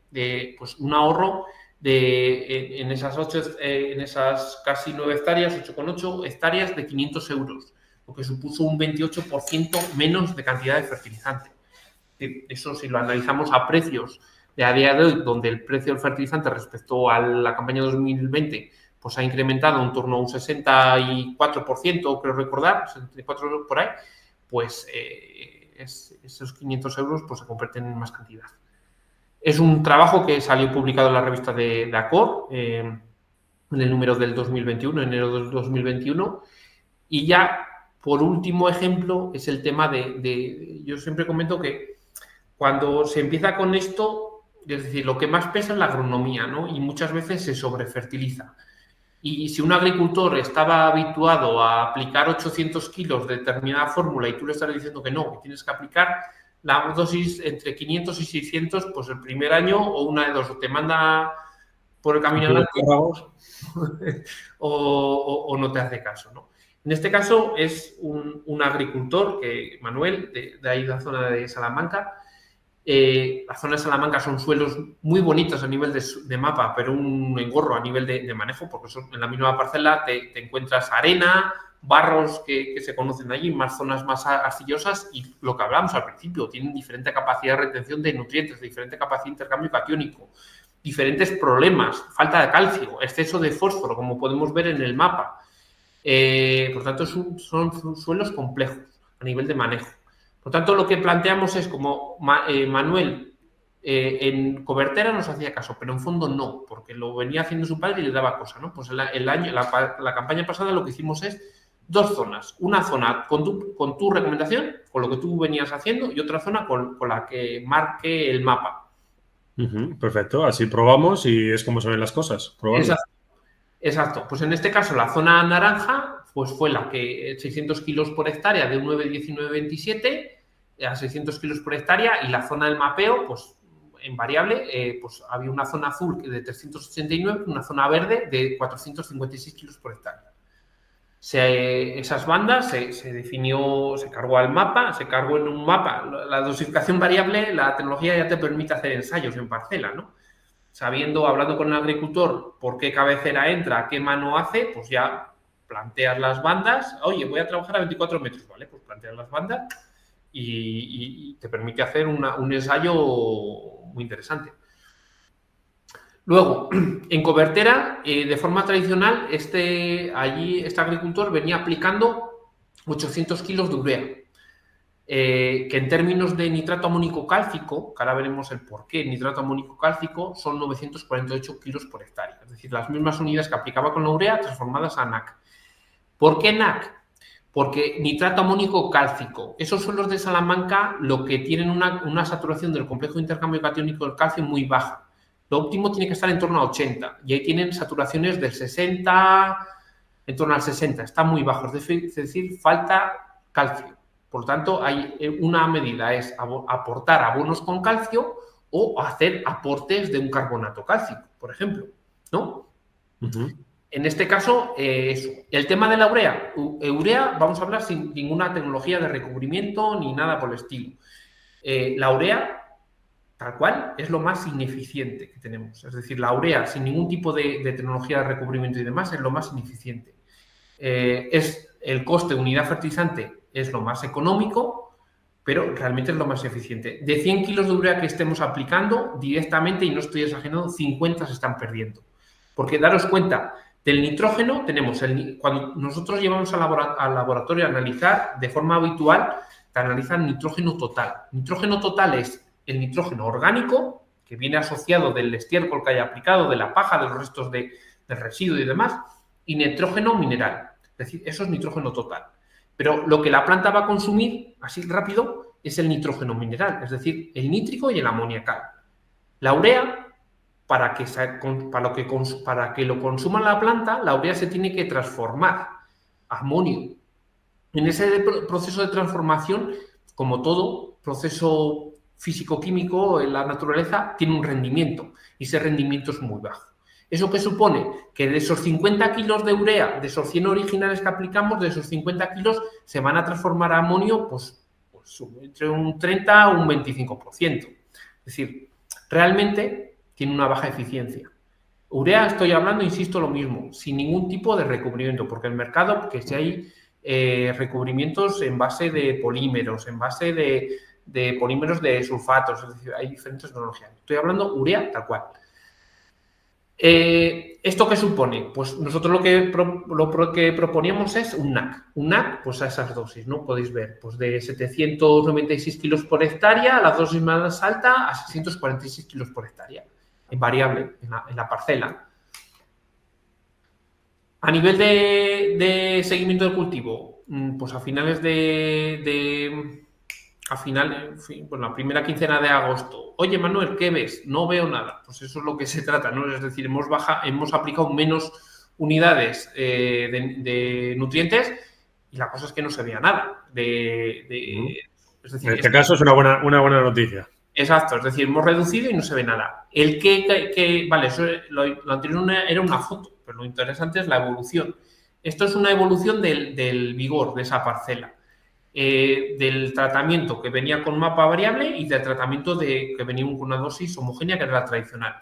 Pues un ahorro en esas casi 9 hectáreas, 8,8 hectáreas, de 500 euros, lo que supuso un 28% menos de cantidad de fertilizante. Eso, si lo analizamos a precios de a día de hoy, donde el precio del fertilizante respecto a la campaña 2020 pues ha incrementado en torno a un 64%, creo recordar, 64% por ahí, pues esos 500 euros pues se convierten en más cantidad. Es un trabajo que salió publicado en la revista de ACOR, en el número del 2021, enero del 2021, y ya, por último ejemplo, es el tema yo siempre comento que cuando se empieza con esto, es decir, lo que más pesa es la agronomía, ¿no? Y muchas veces se sobrefertiliza. Y si un agricultor estaba habituado a aplicar 800 kilos de determinada fórmula y tú le estás diciendo que no, que tienes que aplicar la dosis entre 500 y 600, pues el primer año o una de dos, o te manda por el camino adelante o no te hace caso, ¿no? En este caso es un agricultor, Manuel, de ahí de la zona de Salamanca. La zona de Salamanca son suelos muy bonitos a nivel de mapa, pero un engorro a nivel de manejo, porque en la misma parcela te encuentras arena, barros que se conocen allí, más zonas más arcillosas, y lo que hablábamos al principio, tienen diferente capacidad de retención de nutrientes, diferente capacidad de intercambio catiónico, diferentes problemas, falta de calcio, exceso de fósforo, como podemos ver en el mapa. Por tanto, son suelos complejos a nivel de manejo. Por tanto, lo que planteamos es, como Manuel en cobertera nos hacía caso, pero en fondo no, porque lo venía haciendo su padre y le daba cosa, ¿no? Pues la campaña pasada lo que hicimos es 2 zonas. Una zona con tu recomendación, con lo que tú venías haciendo, y otra zona con la que marque el mapa. Perfecto, así probamos y es como se ven las cosas. Exacto. Pues en este caso la zona naranja pues fue la que 600 kilos por hectárea de un 9,19,27 a 600 kilos por hectárea, y la zona del mapeo pues en variable, pues había una zona azul de 389 y una zona verde de 456 kilos por hectárea. Esas bandas se definió, se cargó al mapa, se cargó en un mapa. La dosificación variable, la tecnología ya te permite hacer ensayos en parcela, ¿no? Sabiendo, hablando con el agricultor, por qué cabecera entra, qué mano hace, pues ya planteas las bandas. Oye, voy a trabajar a 24 metros, ¿vale? Pues planteas las bandas y te permite hacer un ensayo muy interesante. Luego, en cobertera, de forma tradicional, este agricultor venía aplicando 800 kilos de urea, que en términos de nitrato amónico cálcico, que ahora veremos el porqué, nitrato amónico cálcico son 948 kilos por hectárea, es decir, las mismas unidades que aplicaba con la urea transformadas a NAC. ¿Por qué NAC? Porque nitrato amónico cálcico, esos suelos de Salamanca lo que tienen una saturación del complejo de intercambio catiónico del calcio muy baja. Lo óptimo tiene que estar en torno a 80 y ahí tienen saturaciones del 60, en torno al 60, está muy bajo, es decir, falta calcio. Por lo tanto, hay una medida es aportar abonos con calcio o hacer aportes de un carbonato cálcico, por ejemplo, ¿no? En este caso, eso. El tema de la urea. Urea, vamos a hablar sin ninguna tecnología de recubrimiento ni nada por el estilo. La urea, tal cual, es lo más ineficiente que tenemos. Es decir, la urea, sin ningún tipo de tecnología de recubrimiento y demás, es lo más ineficiente. El coste de unidad fertilizante es lo más económico, pero realmente es lo más eficiente. De 100 kilos de urea que estemos aplicando, directamente, y no estoy exagerando, 50 se están perdiendo. Porque daros cuenta, del nitrógeno tenemos, cuando nosotros llevamos al laboratorio a analizar, de forma habitual, te analizan nitrógeno total. Nitrógeno total es el nitrógeno orgánico, que viene asociado del estiércol que haya aplicado, de la paja, de los restos del residuo y demás, y nitrógeno mineral. Es decir, eso es nitrógeno total. Pero lo que la planta va a consumir, así rápido, es el nitrógeno mineral, es decir, el nítrico y el amoniacal. La urea, para que lo consuma la planta, la urea se tiene que transformar a amonio. En ese proceso de transformación, como todo proceso físico-químico en la naturaleza, tiene un rendimiento y ese rendimiento es muy bajo. ¿Eso qué supone? Que de esos 50 kilos de urea, de esos 100 originales que aplicamos, de esos 50 kilos se van a transformar a amonio pues entre un 30 o un 25%. Es decir, realmente tiene una baja eficiencia. Urea, estoy hablando, insisto, lo mismo, sin ningún tipo de recubrimiento, porque el mercado, que si hay recubrimientos en base de polímeros, en base de polímeros de sulfatos, es decir, hay diferentes tecnologías. Estoy hablando urea tal cual. ¿Esto qué supone? Pues nosotros lo que proponíamos es un NAC. Un NAC, pues a esas dosis, ¿no? Podéis ver, pues de 796 kilos por hectárea, a la dosis más alta, a 646 kilos por hectárea, en variable, en la parcela. A nivel de seguimiento del cultivo, pues a finales la primera quincena de agosto. Oye, Manuel, ¿qué ves? No veo nada. Pues eso es lo que se trata, ¿no? Es decir, hemos aplicado menos unidades de nutrientes y la cosa es que no se veía nada. Es decir, en este caso es una buena noticia. Exacto, es decir, hemos reducido y no se ve nada. Vale, eso, lo anterior era una foto, pero lo interesante es la evolución. Esto es una evolución del vigor de esa parcela. Del tratamiento que venía con mapa variable y del tratamiento que venía con una dosis homogénea que era la tradicional.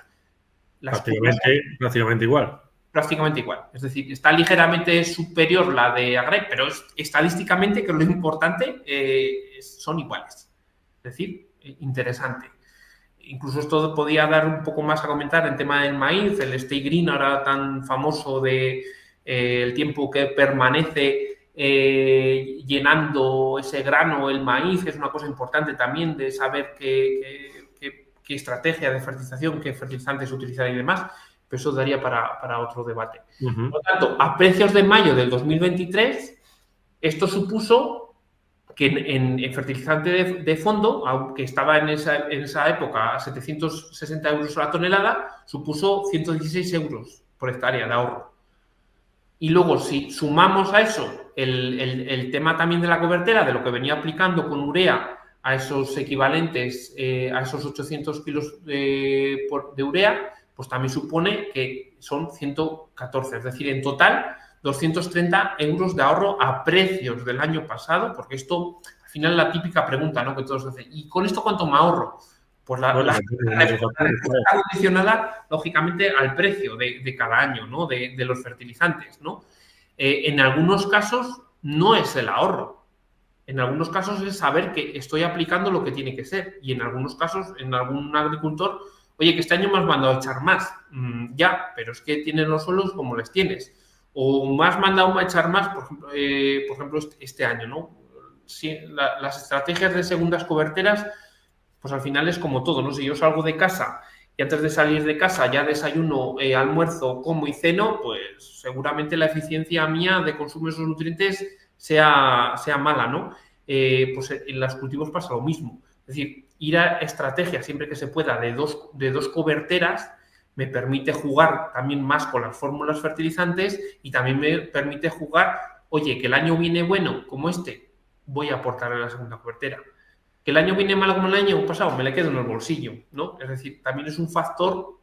Prácticamente igual. Prácticamente igual. Es decir, está ligeramente superior la de Agreg, pero estadísticamente, que es lo importante, son iguales. Es decir, interesante. Incluso esto podía dar un poco más a comentar en tema del maíz, el Stay Green ahora tan famoso de el tiempo que permanece llenando ese grano, el maíz, es una cosa importante también de saber qué estrategia de fertilización, qué fertilizantes utilizar y demás, pero eso daría para otro debate. Por lo tanto, a precios de mayo del 2023, esto supuso que en fertilizante de fondo, aunque estaba en esa época a 760 euros a la tonelada, supuso 116 euros por hectárea de ahorro. Y luego, si sumamos a eso el tema también de la cobertera, de lo que venía aplicando con urea a esos equivalentes, a esos 800 kilos de urea, pues también supone que son 114. Es decir, en total, 230 euros de ahorro a precios del año pasado, porque esto, al final, la típica pregunta, ¿no?, que todos hacen, ¿y con esto cuánto me ahorro? Pues la respuesta está condicionada, lógicamente, al precio de cada año, ¿no?, de los fertilizantes, ¿no? En algunos casos no es el ahorro. En algunos casos es saber que estoy aplicando lo que tiene que ser. Y en algunos casos, en algún agricultor, oye, que este año me has mandado a echar más. Ya, pero es que tienes los suelos como les tienes. O me has mandado a echar más, por ejemplo este año, ¿no? Sí, las estrategias de segundas coberteras, pues al final es como todo, ¿no? Si yo salgo de casa y antes de salir de casa ya desayuno, almuerzo, como y ceno, pues seguramente la eficiencia mía de consumo de esos nutrientes sea mala, ¿no? Pues en los cultivos pasa lo mismo. Es decir, ir a estrategias siempre que se pueda de dos coberteras me permite jugar también más con las fórmulas fertilizantes y también me permite jugar, oye, que el año viene bueno como este, voy a aportar a la segunda cobertera. Que el año viene malo como el año pasado, me le quedo en el bolsillo, ¿no? Es decir, también es un factor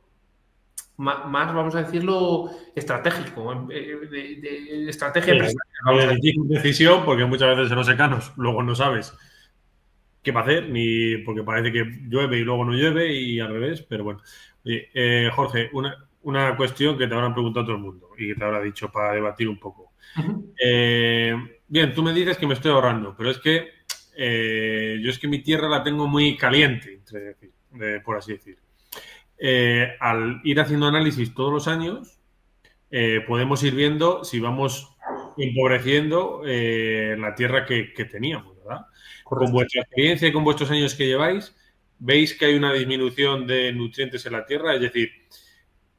más, vamos a decirlo, estratégico, de estrategia empresarial. De difícil decisión, porque muchas veces en los secanos luego no sabes qué va a hacer, ni porque parece que llueve y luego no llueve y al revés, pero bueno. Oye, Jorge, una cuestión que te habrán preguntado todo el mundo y que te habrá dicho para debatir un poco. Bien, tú me dices que me estoy ahorrando, pero es que yo es que mi tierra la tengo muy caliente, por así decir. Al ir haciendo análisis todos los años, podemos ir viendo si vamos empobreciendo la tierra que teníamos, ¿verdad? Correcto. Con vuestra experiencia y con vuestros años que lleváis, ¿veis que hay una disminución de nutrientes en la tierra? Es decir,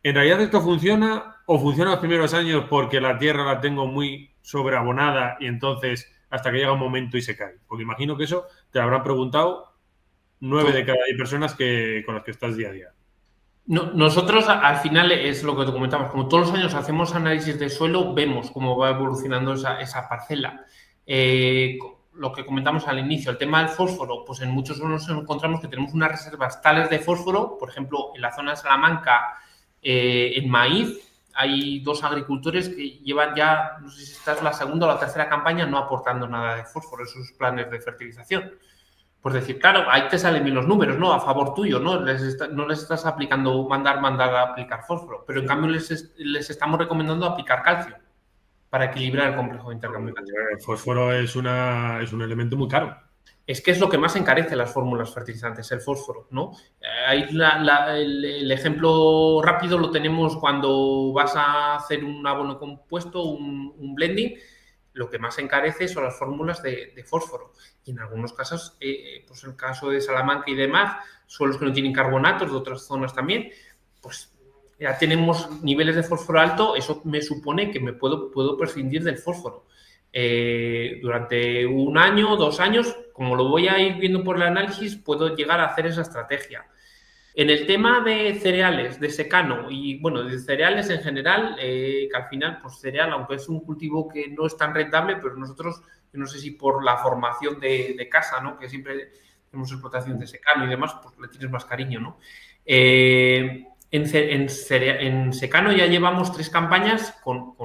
¿en realidad esto funciona o funciona los primeros años porque la tierra la tengo muy sobreabonada y entonces hasta que llega un momento y se cae? Porque imagino que eso te lo habrán preguntado 9 de cada 10 personas con las que estás día a día. Nosotros, al final, es lo que te comentamos. Como todos los años hacemos análisis de suelo, vemos cómo va evolucionando esa parcela. Lo que comentamos al inicio, el tema del fósforo, pues en muchos nos encontramos que tenemos unas reservas tales de fósforo, por ejemplo, en la zona de Salamanca, en maíz, hay 2 agricultores que llevan ya, no sé si esta es la segunda o la tercera campaña, no aportando nada de fósforo en sus planes de fertilización. Pues decir, claro, ahí te salen bien los números, ¿no? A favor tuyo, ¿no? No les estás aplicando mandar a aplicar fósforo, pero en cambio les estamos recomendando aplicar calcio para equilibrar el complejo de intercambio. El fósforo es un elemento muy caro. Es que es lo que más encarece las fórmulas fertilizantes, el fósforo, ¿no? Ahí el ejemplo rápido lo tenemos cuando vas a hacer un abono compuesto, un blending. Lo que más encarece son las fórmulas de fósforo. Y en algunos casos, pues en el caso de Salamanca y demás, suelos que no tienen carbonatos, de otras zonas también, pues ya tenemos niveles de fósforo alto, eso me supone que me puedo prescindir del fósforo. Durante 1 año, 2 años, como lo voy a ir viendo por el análisis, puedo llegar a hacer esa estrategia. En el tema de cereales, de secano y, bueno, de cereales en general, que al final, pues cereal, aunque es un cultivo que no es tan rentable, pero nosotros, no sé si por la formación de casa, ¿no?, que siempre tenemos explotación de secano y demás, pues le tienes más cariño, ¿no? En secano ya llevamos 3 campañas con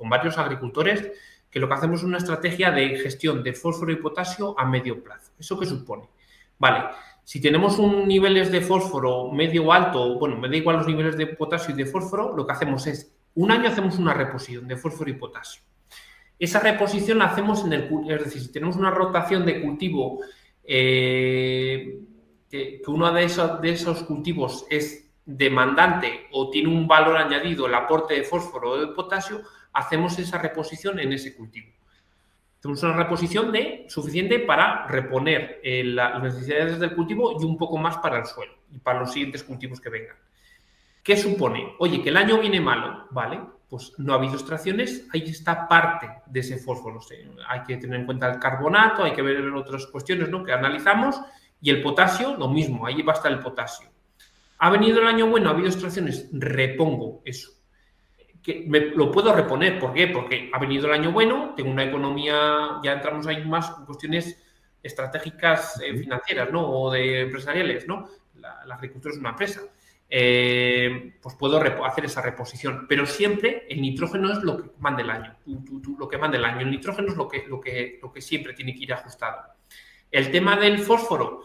varios agricultores que lo que hacemos es una estrategia de gestión de fósforo y potasio a medio plazo. ¿Eso qué supone? Vale, si tenemos niveles de fósforo medio o alto, bueno, me da igual los niveles de potasio y de fósforo, lo que hacemos es, 1 año hacemos una reposición de fósforo y potasio. Esa reposición la hacemos es decir, si tenemos una rotación de cultivo, que uno de esos cultivos es demandante o tiene un valor añadido, el aporte de fósforo o de potasio, hacemos esa reposición en ese cultivo. Tenemos una reposición suficiente para reponer las necesidades del cultivo y un poco más para el suelo y para los siguientes cultivos que vengan. ¿Qué supone? Oye, que el año viene malo, ¿vale? Pues no ha habido extracciones, ahí está parte de ese fósforo. Hay que tener en cuenta el carbonato, hay que ver otras cuestiones, ¿no?, que analizamos, y el potasio, lo mismo, ahí va a estar el potasio. ¿Ha venido el año bueno? ¿Ha habido extracciones? Repongo eso. Lo puedo reponer. ¿Por qué? Porque ha venido el año bueno, tengo una economía, ya entramos ahí más en cuestiones estratégicas financieras, ¿no?, o de empresariales, ¿no? La agricultura es una empresa. pues puedo hacer esa reposición. Pero siempre el nitrógeno es lo que manda el año. Lo que manda el año. El nitrógeno es lo que siempre tiene que ir ajustado. El tema del fósforo.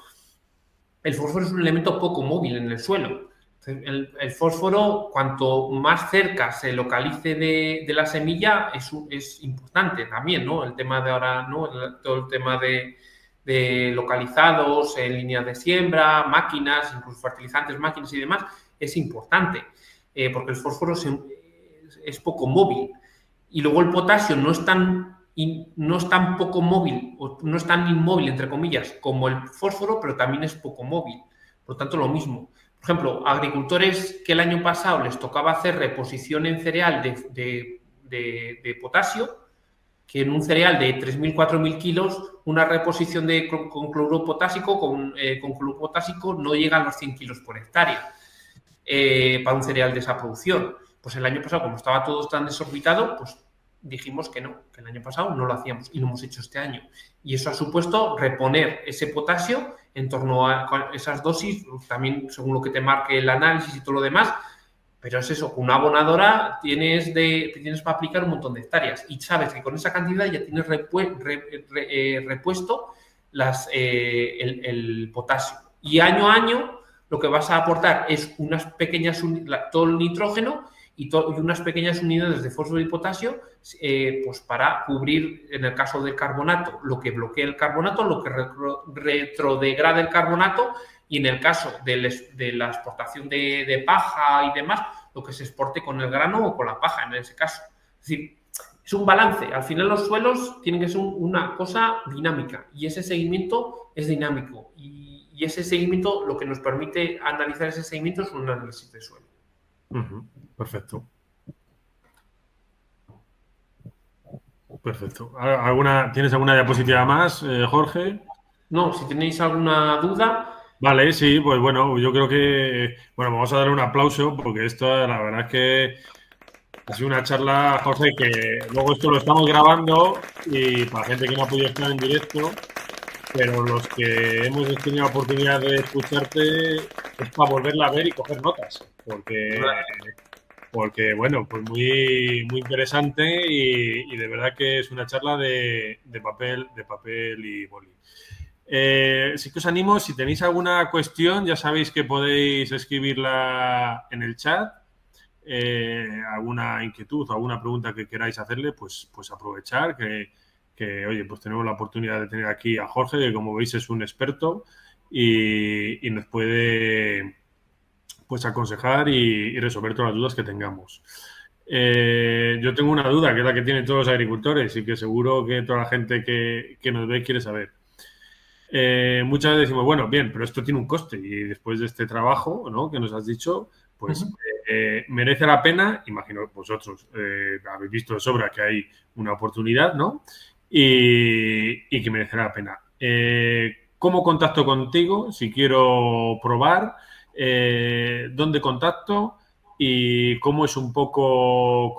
El fósforo es un elemento poco móvil en el suelo. El fósforo, cuanto más cerca se localice de la semilla, es importante también, ¿no? El tema de ahora, ¿no? Todo el tema de localizados en líneas de siembra, máquinas, incluso fertilizantes, máquinas y demás, es importante, porque el fósforo es poco móvil. Y luego el potasio no es tan poco móvil, o no es tan inmóvil, entre comillas, como el fósforo, pero también es poco móvil. Por lo tanto, lo mismo. Por ejemplo, agricultores que el año pasado les tocaba hacer reposición en cereal de potasio, que en un cereal de 3.000, 4.000 kilos, una reposición con cloruro potásico, con cloruro potásico no llega a los 100 kilos por hectárea para un cereal de esa producción. Pues el año pasado, como estaba todo tan desorbitado, pues dijimos que no, que el año pasado no lo hacíamos y lo hemos hecho este año. Y eso ha supuesto reponer ese potasio en torno a esas dosis, también según lo que te marque el análisis y todo lo demás. Pero es eso, con una abonadora tienes para aplicar un montón de hectáreas y sabes que con esa cantidad ya tienes repuesto el potasio. Y año a año lo que vas a aportar es unas pequeñas todo el nitrógeno y unas pequeñas unidades de fósforo y potasio, pues para cubrir, en el caso del carbonato, lo que bloquea el carbonato, lo que retrodegrada el carbonato, y en el caso de la exportación de paja y demás, lo que se exporte con el grano o con la paja, en ese caso. Es decir, es un balance. Al final los suelos tienen que ser una cosa dinámica y ese seguimiento es dinámico. Y ese seguimiento, lo que nos permite analizar ese seguimiento es un análisis de suelo. Perfecto. Perfecto. ¿Tienes alguna diapositiva más, Jorge? No, si tenéis alguna duda... Vale, sí, pues bueno, yo creo que... Bueno, vamos a darle un aplauso porque esto, la verdad es que ha sido una charla, Jorge, que luego esto lo estamos grabando y para gente que no ha podido estar en directo, pero los que hemos tenido la oportunidad de escucharte es para volverla a ver y coger notas, porque bueno, pues muy, muy interesante y de verdad que es una charla de papel y boli. Sí que os animo, si tenéis alguna cuestión, ya sabéis que podéis escribirla en el chat. Alguna inquietud o alguna pregunta que queráis hacerle, pues aprovechar que, oye, pues tenemos la oportunidad de tener aquí a Jorge, que como veis es un experto y nos puede pues aconsejar y resolver todas las dudas que tengamos. Yo tengo una duda, que es la que tienen todos los agricultores y que seguro que toda la gente que nos ve quiere saber. Muchas veces decimos, bueno, bien, pero esto tiene un coste y después de este trabajo, ¿no?, que nos has dicho, pues merece la pena. Imagino vosotros habéis visto de sobra que hay una oportunidad, ¿no? Y que merecerá la pena. ¿Cómo contacto contigo si quiero probar? ¿Dónde contacto? ¿Y cómo es un poco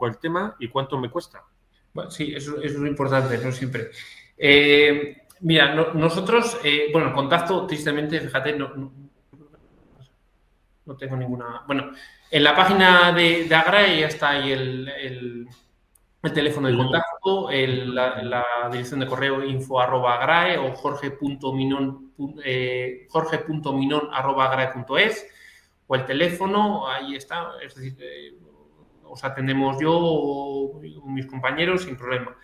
el tema y cuánto me cuesta? Bueno, sí, eso es lo importante, no siempre. Mira, nosotros, bueno, el contacto, tristemente, fíjate, no tengo ninguna... Bueno, en la página de Agrae ya está ahí el teléfono de contacto, la dirección de correo info@agrae o jorge.minon@agrae.es, o el teléfono, ahí está, es decir, os atendemos yo o mis compañeros sin problema.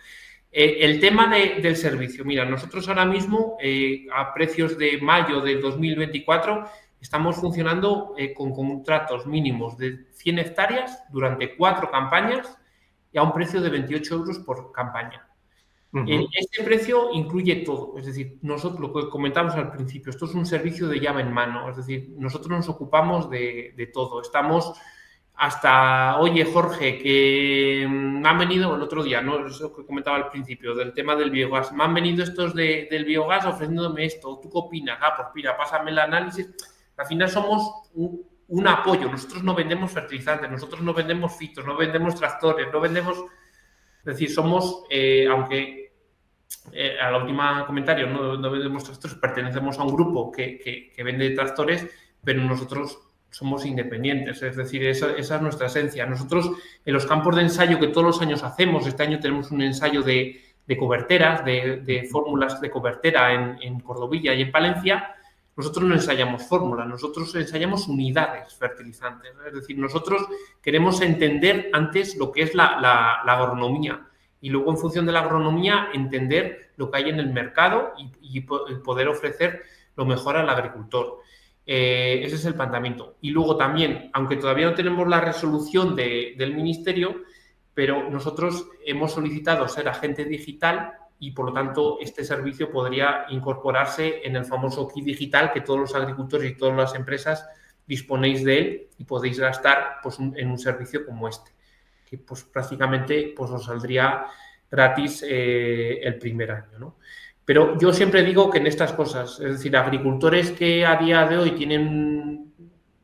El tema del servicio, mira, nosotros ahora mismo, a precios de mayo del 2024, estamos funcionando con contratos mínimos de 100 hectáreas durante 4 campañas y a un precio de 28 euros por campaña. Este precio incluye todo, es decir, nosotros, lo que comentamos al principio, esto es un servicio de llave en mano, es decir, nosotros nos ocupamos de todo. Estamos hasta, oye, Jorge, que me han venido el otro día, ¿no? Eso que comentaba al principio, del tema del biogás. Me han venido estos del biogás ofreciéndome esto. ¿Tú qué opinas? Pues mira, pásame el análisis. Al final somos un apoyo. Nosotros no vendemos fertilizantes, nosotros no vendemos fitos, no vendemos tractores, no vendemos... Es decir, somos, aunque a la última comentario no vendemos tractores, pertenecemos a un grupo que vende tractores, pero nosotros somos independientes, es decir, esa es nuestra esencia. Nosotros, en los campos de ensayo que todos los años hacemos, este año tenemos un ensayo de coberteras, de fórmulas de cobertera en Cordovilla y en Palencia. Nosotros no ensayamos fórmulas, nosotros ensayamos unidades fertilizantes. Es decir, nosotros queremos entender antes lo que es la agronomía y luego, en función de la agronomía, entender lo que hay en el mercado y poder ofrecer lo mejor al agricultor. Ese es el planteamiento. Y luego también, aunque todavía no tenemos la resolución del Ministerio, pero nosotros hemos solicitado ser agente digital y, por lo tanto, este servicio podría incorporarse en el famoso kit digital que todos los agricultores y todas las empresas disponéis de él y podéis gastar pues, en un servicio como este, que pues, prácticamente pues, os saldría gratis el primer año, ¿no? Pero yo siempre digo que en estas cosas, es decir, agricultores que a día de hoy tienen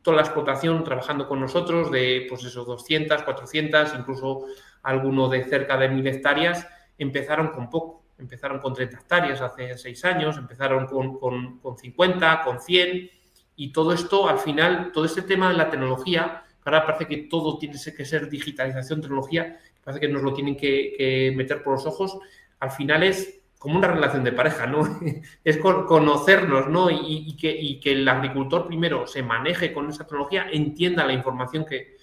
toda la explotación trabajando con nosotros de, pues eso, 200, 400, incluso alguno de cerca de 1000 hectáreas, empezaron con poco. Empezaron con 30 hectáreas hace 6 años, empezaron con 50, con 100, y todo esto, al final, todo este tema de la tecnología, ahora parece que todo tiene que ser digitalización, tecnología, parece que nos lo tienen que meter por los ojos, al final es como una relación de pareja, ¿no? Es conocernos, ¿no? Y que el agricultor primero se maneje con esa tecnología, entienda la información que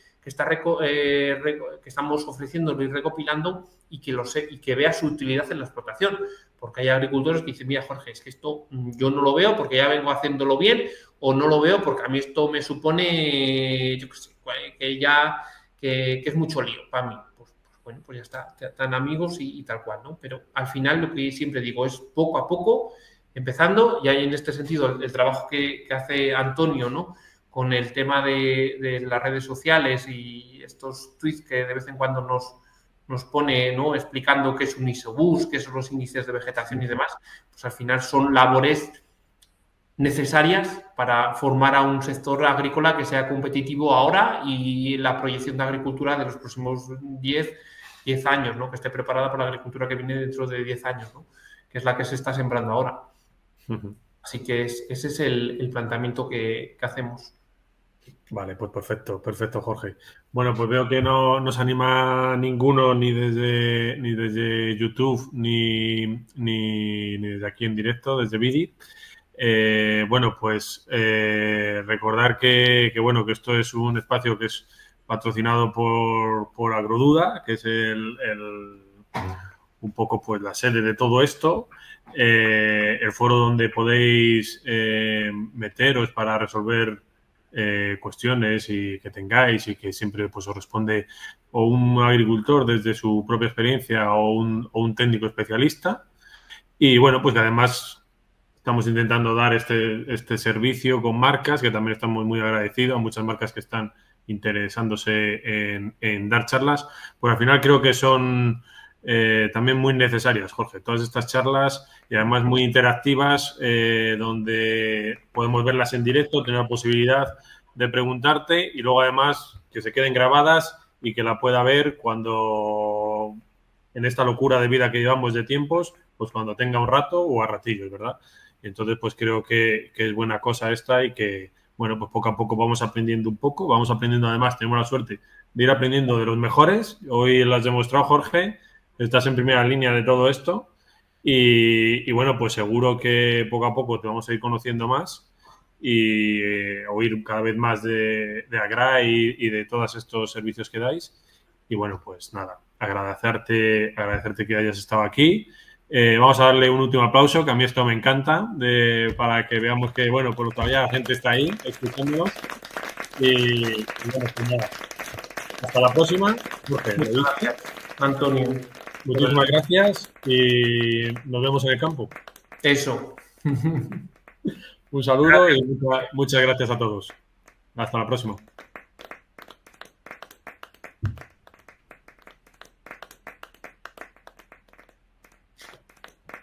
estamos ofreciendo y recopilando y que vea su utilidad en la explotación. Porque hay agricultores que dicen, mira, Jorge, es que esto yo no lo veo porque ya vengo haciéndolo bien, o no lo veo porque a mí esto me supone, yo qué sé, que es mucho lío para mí. Bueno, pues ya está, tan amigos y tal cual, ¿no? Pero al final lo que siempre digo es poco a poco, empezando, y hay en este sentido el trabajo que hace Antonio, ¿no? Con el tema de las redes sociales y estos tweets que de vez en cuando nos pone, ¿no? Explicando qué es un isobús, qué son los índices de vegetación y demás, pues al final son labores necesarias para formar a un sector agrícola que sea competitivo ahora y la proyección de agricultura de los próximos 10 años, ¿no? Que esté preparada para la agricultura que viene dentro de 10 años, ¿no? Que es la que se está sembrando ahora. Así que ese es el planteamiento que hacemos. Vale, pues perfecto, Jorge. Bueno, pues veo que no nos anima ninguno ni desde YouTube ni desde aquí en directo, desde Vidi. Bueno, pues recordar que esto es un espacio que es patrocinado por Agroduda, que es un poco pues la sede de todo esto, el foro donde podéis meteros para resolver cuestiones y que tengáis y que siempre pues os responde o un agricultor desde su propia experiencia o un técnico especialista. Y bueno, pues que además estamos intentando dar este servicio con marcas, que también estamos muy agradecidos a muchas marcas que están interesándose en dar charlas. Pues al final creo que son también muy necesarias, Jorge, todas estas charlas y además muy interactivas, donde podemos verlas en directo, tener la posibilidad de preguntarte y luego además que se queden grabadas y que la pueda ver cuando, en esta locura de vida que llevamos de tiempos, pues cuando tenga un rato o a ratillos, ¿verdad? Y entonces pues creo que es buena cosa esta y que, bueno, pues poco a poco vamos aprendiendo un poco, vamos aprendiendo además, tenemos la suerte de ir aprendiendo de los mejores. Hoy lo has demostrado, Jorge, estás en primera línea de todo esto y bueno, pues seguro que poco a poco te vamos a ir conociendo más y oír cada vez más de Agra y de todos estos servicios que dais. Y bueno, pues nada, agradecerte que hayas estado aquí. Vamos a darle un último aplauso, que a mí esto me encanta, para que veamos que, bueno, pues todavía la gente está ahí escuchándonos. Y bueno, pues nada, hasta la próxima. Muchas gracias, Antonio. Muchísimas gracias y nos vemos en el campo. Eso. Un saludo y muchas gracias a todos. Hasta la próxima.